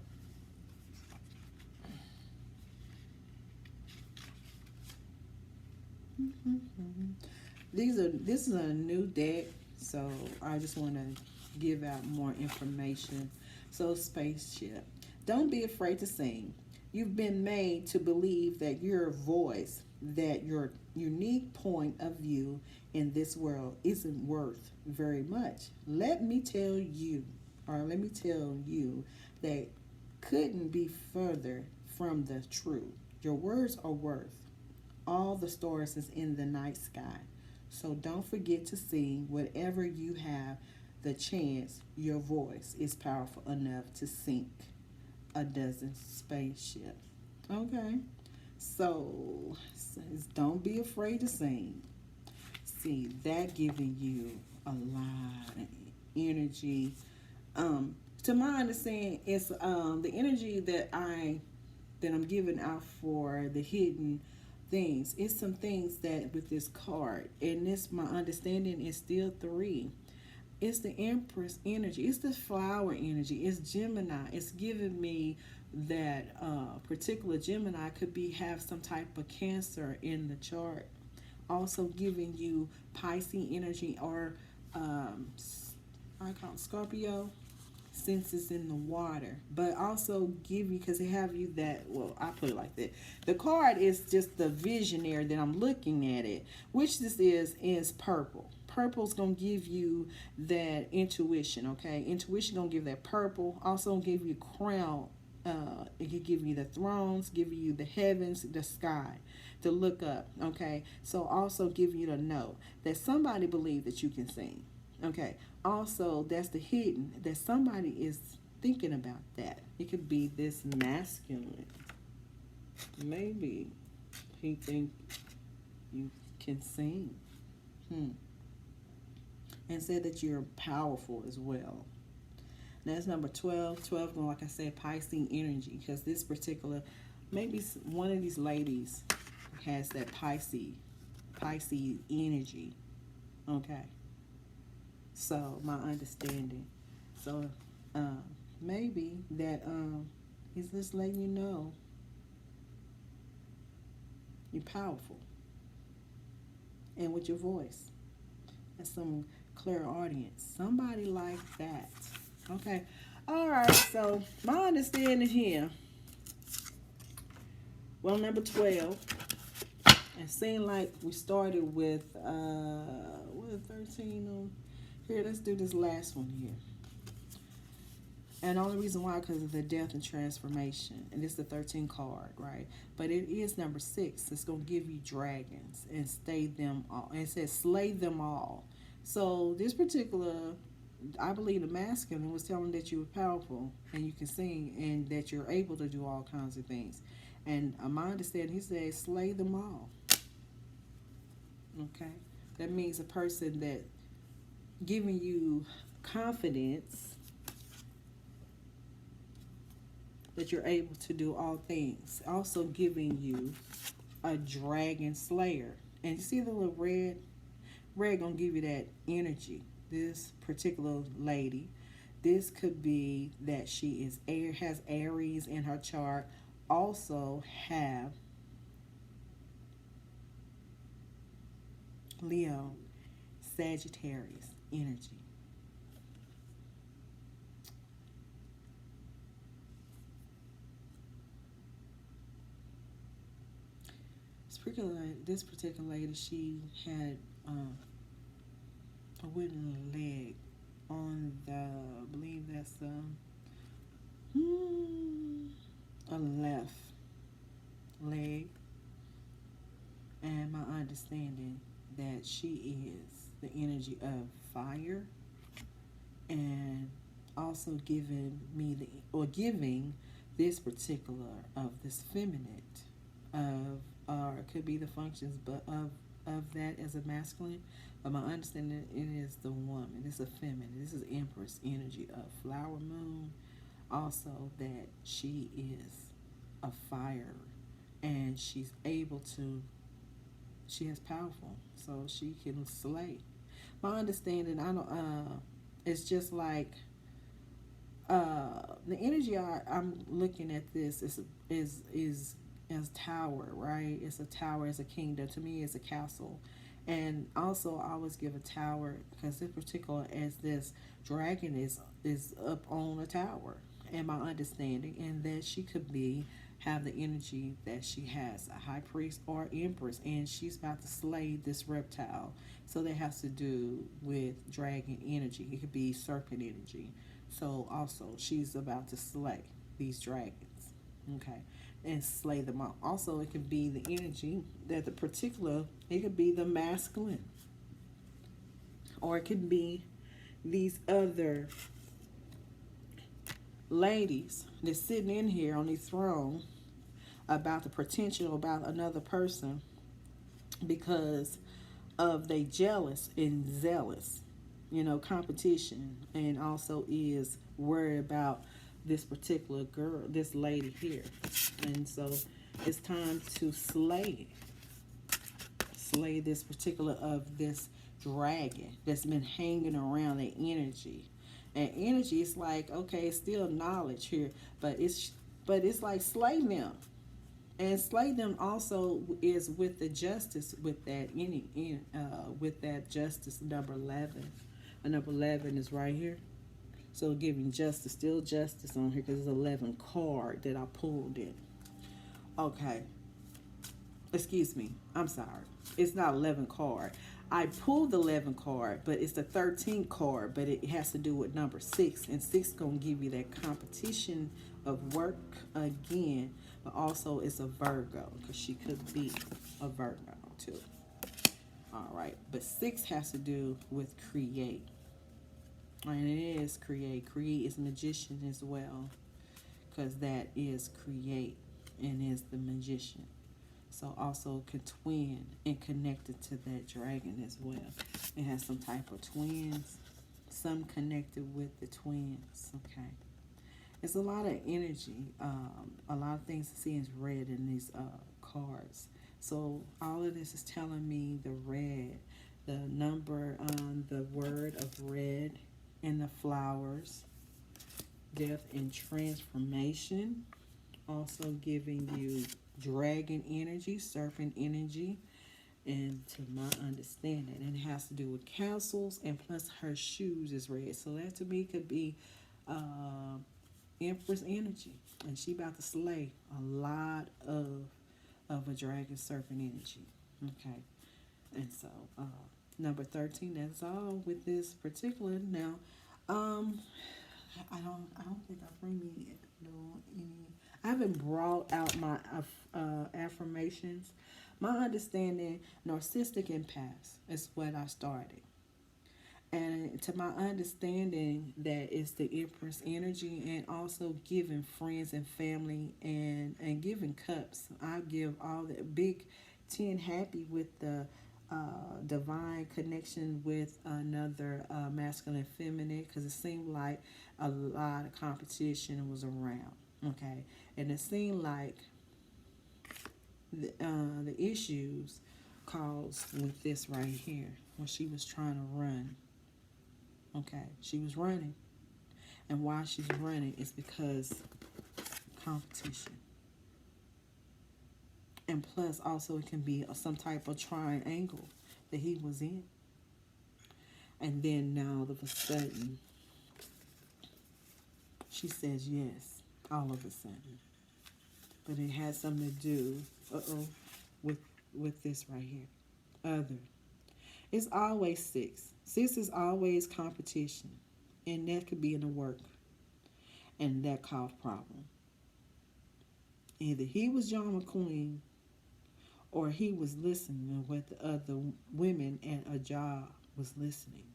This is a new deck, so I just want to give out more information. So, spaceship. Don't be afraid to sing. You've been made to believe that your voice, that your unique point of view in this world isn't worth very much. Let me tell you that couldn't be further from the truth. Your words are worth all the stars is in the night sky. So don't forget to sing whatever you have the chance. Your voice is powerful enough to sink a dozen spaceships. Okay, so says don't be afraid to sing. See that giving you a lot of energy. To my understanding, it's the energy that I'm giving out for the hidden things. It's some things that with this card, and this my understanding is still 3. It's the Empress energy. It's the flower energy. It's Gemini. It's giving me that particular Gemini could have some type of Cancer in the chart. Also giving you Pisces energy or I call it Scorpio, since it's in the water. But also give you, because they have you that, well, I put it like that. The card is just the visionary that I'm looking at it. Which this is purple. Purple's going to give you that intuition, okay? Intuition going to give that purple. Also give you crown. It can give you the thrones, give you the heavens, the sky to look up, okay? So also give you to know that somebody believes that you can sing, okay? Also, that's the hidden, that somebody is thinking about that. It could be this masculine. Maybe he think you can sing. And said that you're powerful as well. That's number 12. 12, like I said, Pisces energy. Because this particular, maybe one of these ladies has that Pisces energy. Okay. So, my understanding. So, maybe that he's just letting you know you're powerful. And with your voice. That's some clairaudience. Somebody like that. Okay. All right. So my understanding here. Well, number 12. It seemed like we started with 13 on here. Let's do this last one here. And the only reason why, because of the death and transformation. And it's the 13 card, right? But it is number 6. It's going to give you dragons and slay them all. And it says slay them all. So this particular, I believe the masculine was telling that you were powerful and you can sing and that you're able to do all kinds of things. And my understanding, he said, slay them all. Okay? That means a person that giving you confidence that you're able to do all things. Also giving you a dragon slayer. And you see the little red? Red gonna give you that energy. This particular lady, this could be that she is has Aries in her chart. Also have Leo, Sagittarius energy. This particular lady, she had a wooden leg on the, I believe that's a left leg, and my understanding that she is the energy of fire, and also giving this particular of this feminine of, or it could be the functions, but of that as a masculine. But my understanding, it is the woman. It's a feminine. This is Empress energy of flower moon. Also that she is a fire, and she's able to. She is powerful, so she can slay. My understanding, I don't. It's just like the energy I'm looking at. This is as tower, right? It's a tower, it's a kingdom. To me, it's a castle. And also, I always give a tower because this particular, as this dragon is up on a tower. And my understanding, and that she could have the energy that she has a high priest or empress, and she's about to slay this reptile. So that has to do with dragon energy. It could be serpent energy. So also, she's about to slay these dragons. Okay, and slay them all. Also, it could be the energy that the particular, it could be the masculine, or it could be these other ladies that's sitting in here on this throne about the potential about another person because of they jealous and zealous, competition, and also is worried about this particular girl, this lady here. And so it's time to slay this particular of this dragon that's been hanging around the energy. And energy is like, okay, it's still knowledge here, but it's like slay them. And slay them also is with the justice, with that with that justice number 11. Number 11 is right here. So giving justice, still justice on here because it's 11 card that I pulled in. Okay. Excuse me. I'm sorry. It's not 11 card. I pulled the 11 card, but it's the 13 card, but it has to do with number 6. And 6 going to give you that competition of work again. But also it's a Virgo because she could be a Virgo too. All right. But 6 has to do with create. And it is create. Create is magician as well, because that is create and is the magician. So also can twin and connected to that dragon as well. It has some type of twins, some connected with the twins. Okay, it's a lot of energy. A lot of things to see is red in these cards. So all of this is telling me the red, the number on the word of red, and the flowers, death and transformation. Also giving you dragon energy, serpent energy, and to my understanding, and it has to do with castles, and plus her shoes is red. So that to me could be Empress energy, and she about to slay a lot of a dragon serpent energy. Okay, and so number 13. That's all with this particular. Now, I don't think I bring any. I haven't brought out my affirmations. My understanding, narcissistic impasse is what I started. And to my understanding, that is the Empress energy, and also giving friends and family, and giving cups. I give all the big 10 happy with the divine connection with another masculine and feminine, because it seemed like a lot of competition was around. Okay, and it seemed like the issues caused with this right here when she was trying to run. Okay, she was running, and why she's running is because competition, and plus also it can be some type of triangle that he was in, and then now all of a sudden she says yes, all of a sudden, but it has something to do with this right here. Other, it's always six. Six is always competition, and that could be in the work, and that caused problem. Either he was John McQueen, or he was listening to what the other women at a job was listening,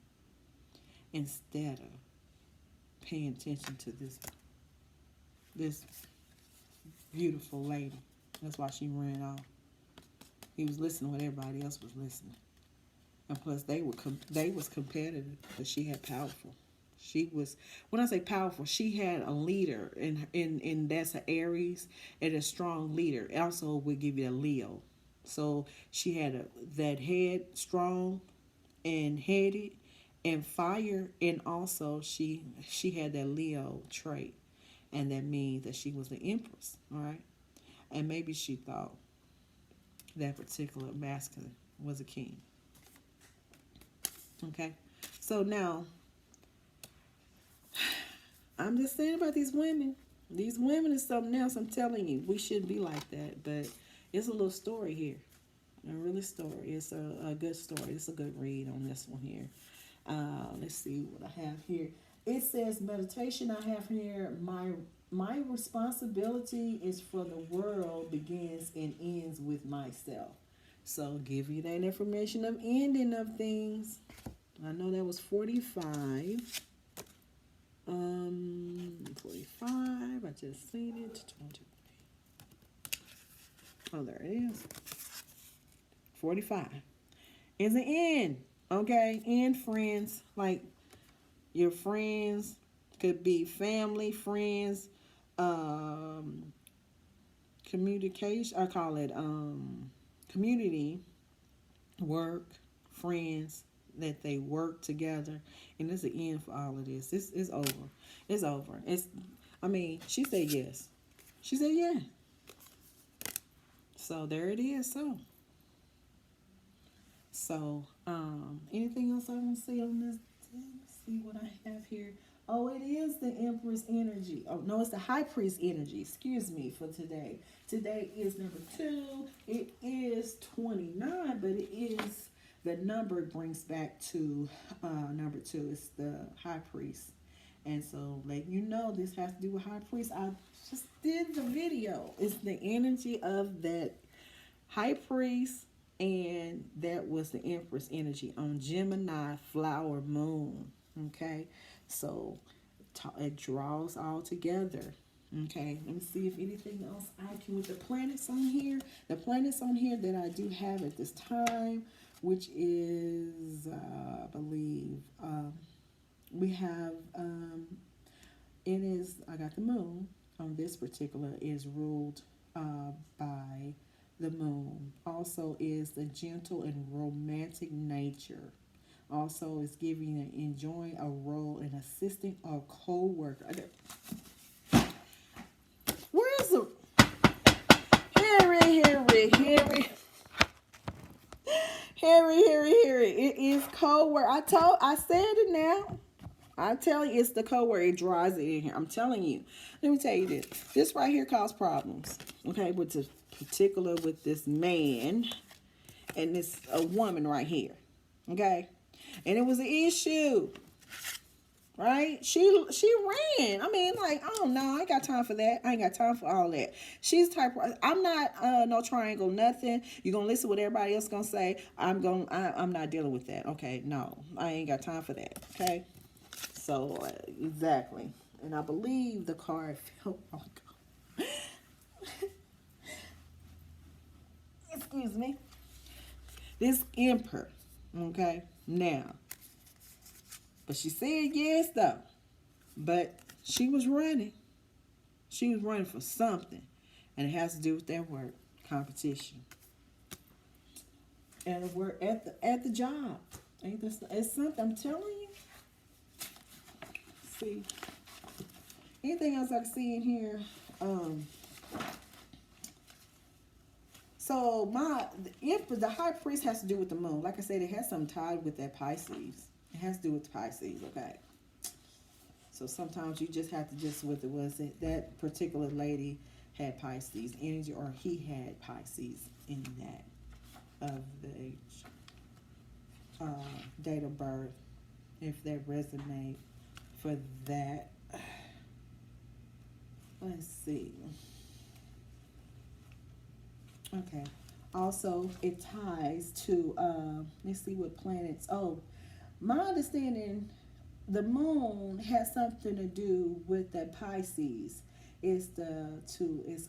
instead of paying attention to this beautiful lady. That's why she ran off. He was listening when everybody else was listening. And plus, they was competitive, but she had powerful. She was, when I say powerful, she had a leader, and that's an Aries, and a strong leader. Also would give you a Leo. So she had that head strong and headed and fire, and also she had that Leo trait, and that means that she was the Empress, all right? And maybe she thought that particular masculine was a king. Okay, so now I'm just saying about these women. These women is something else. I'm telling you, we shouldn't be like that. But it's a little story here, a really story. It's a good story. It's a good read on this one here. Let's see what I have here. It says meditation. I have here my responsibility is for the world begins and ends with myself. So give you that information of ending of things. I know that was 45. 45. I just seen it. 20. Oh, there it is. 45 is an end. Okay, end friends. Like your friends could be family, friends, communication. I call it community, work, friends, that they work together, and it's an end for all of this. It's over. It's over. She said yes. She said yeah. So there it is. So anything else I want to say on this? Let's see what I have here. Oh, it is the Empress energy. Oh no, it's the High Priest energy. Excuse me for today. Today is number 2. It is 29, but it is. The number brings back to number 2. It's the High Priest. And so, letting you know, this has to do with High Priest. I just did the video. It's the energy of that High Priest, and that was the Empress energy on Gemini flower moon. Okay? So, it draws all together. Okay, let me see if anything else I can with the planets on here. The planets on here that I do have at this time, which is, I believe, we have, it is, I got the moon on this particular, is ruled by the moon. Also is the gentle and romantic nature. Also is giving and enjoying a role in assisting a co-worker. Where is the Harry. It is co-worker. I said it now. I tell you, it's the co-worker. It draws it in here. I'm telling you. Let me tell you this. This right here caused problems. Okay, with this particular, with this man and this a woman right here. Okay, and it was an issue. right? She ran. I mean, like, oh no, I ain't got time for that. I ain't got time for all that. She's type. I'm not no triangle, nothing. You gonna listen to what everybody else gonna say? I'm not dealing with that. Okay, no, I ain't got time for that. Okay, so exactly, and I believe the card fell. Oh God. Excuse me. This emperor. Okay, now, but she said yes though. But she was running. She was running for something. And it has to do with that work, competition. And we're at the job. Ain't this it's something I'm telling you? See. Anything else I can see in here? So the high priest has to do with the moon. Like I said, it has something tied with that Pisces. It has to do with Pisces, okay? So sometimes you just have to just with it was it that particular lady had Pisces energy or he had Pisces in that of the age, date of birth, if that resonate for that. Let's see. Okay. Also, it ties to, let's see what planets. Oh, my understanding, the moon has something to do with that Pisces. It's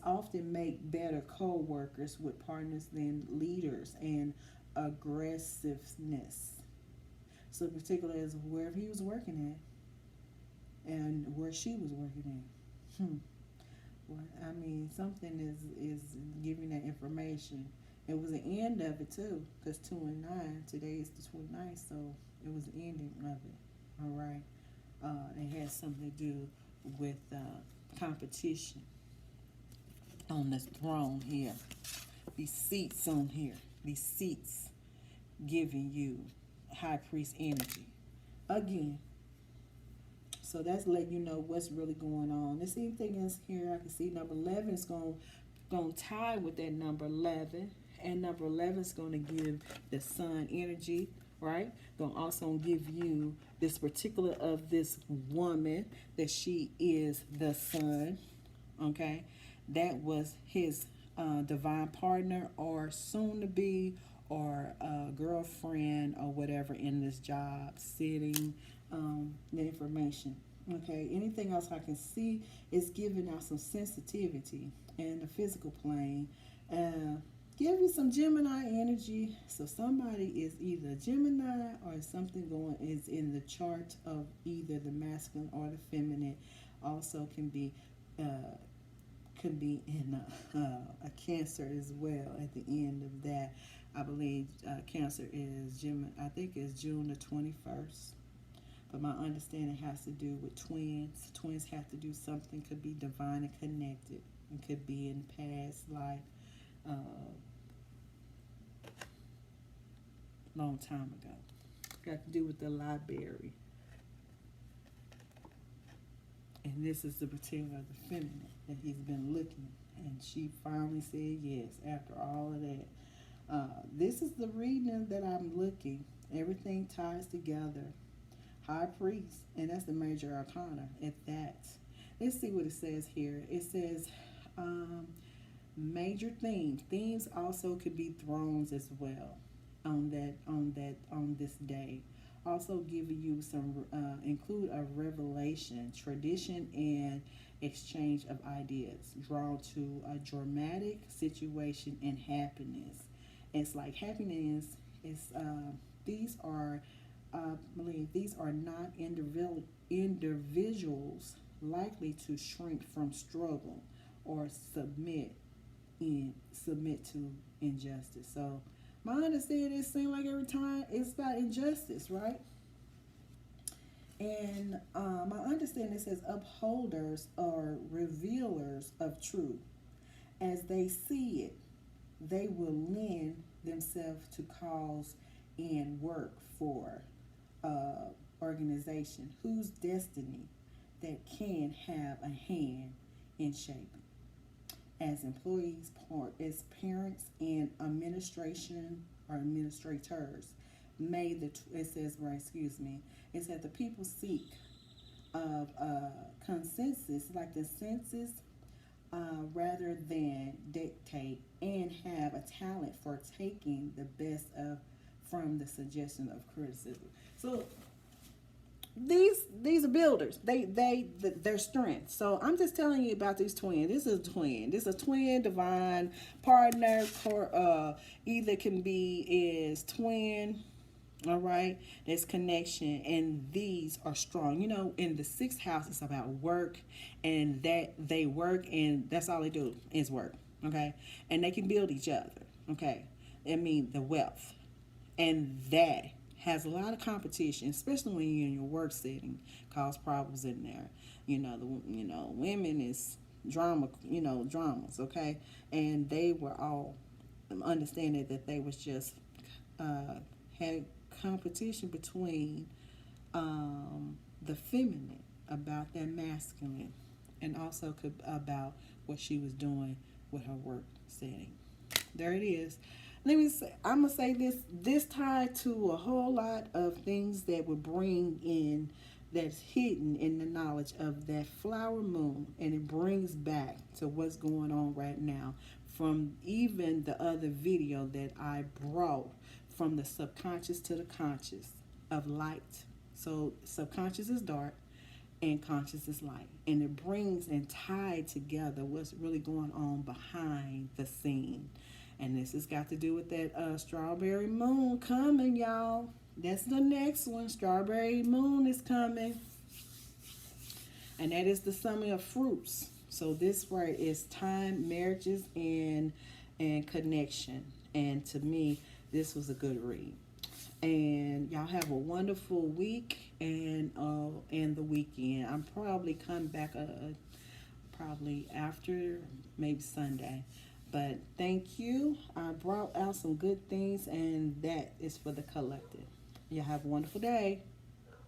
often make better co-workers with partners than leaders and aggressiveness. So particularly as wherever he was working at and where she was working at. Well, I mean, something is giving that information. It was the end of it too, because 2 and 9. Today is the 29th, so it was the ending of it. All right. It has something to do with competition on this throne here. These seats on here. These seats giving you high priest energy. Again, so that's letting you know what's really going on. Let's see anything else here. I can see number 11 is going to tie with that number 11. And number 11 is going to give the sun energy, right? Going to also give you this particular of this woman that she is the sun, okay? That was his divine partner or soon to be or girlfriend or whatever in this job, sitting the information. Okay, anything else I can see is giving out some sensitivity in the physical plane. Give you some Gemini energy. So somebody is either Gemini or something going is in the chart of either the masculine or the feminine. Also can be in a Cancer as well. At the end of that, I believe Cancer is I think it's June the 21st. But my understanding has to do with twins. Twins have to do something, could be divine and connected. It could be in past life, long time ago. Got to do with the library. And this is the particular of the feminine that he's been looking. And she finally said yes after all of that. This is the reading that I'm looking. Everything ties together. High priest, and that's the major arcana at that. Let's see what it says here. It says major themes. Themes also could be thrones as well on this day. Also give you some include a revelation, tradition, and exchange of ideas. Drawn to a dramatic situation and happiness. It's like happiness is these are believe these are not individuals likely to shrink from struggle or submit to injustice. So my understanding is seems like every time it's about injustice, right? And my understanding says upholders or revealers of truth. As they see it, they will lend themselves to cause and work for organization whose destiny that can have a hand in shaping. As employees, as parents, and administration or administrators, may the it says right. Excuse me. It says the people seek of consensus, like the census, rather than dictate, and have a talent for taking the best of from the suggestion of criticism. So these are builders. Their strengths. So I'm just telling you about these twins. This is a twin. This is a twin divine partner. Either can be is twin. All right, there's connection, and these are strong. You know, in the sixth house, it's about work, and that they work, and that's all they do is work. Okay, and they can build each other. Okay, I mean the wealth, and that has a lot of competition, especially when you're in your work setting, cause problems in there. Women is drama. Dramas. Okay, and they were all understanding that they was just had competition between the feminine about that masculine, and also about what she was doing with her work setting. There it is. Let me say, I'm gonna say this tied to a whole lot of things that would bring in, that's hidden in the knowledge of that flower moon, and it brings back to what's going on right now from even the other video that I brought, from the subconscious to the conscious of light. So subconscious is dark and conscious is light, and it brings and tied together what's really going on behind the scene. And this has got to do with that strawberry moon coming, y'all. That's the next one. Strawberry moon is coming, and that is the summer of fruits. So this right is time, marriages, and connection. And to me, this was a good read. And y'all have a wonderful week and the weekend. I'm probably come back probably after maybe Sunday. But thank you. I brought out some good things, and that is for the collective. Y'all have a wonderful day.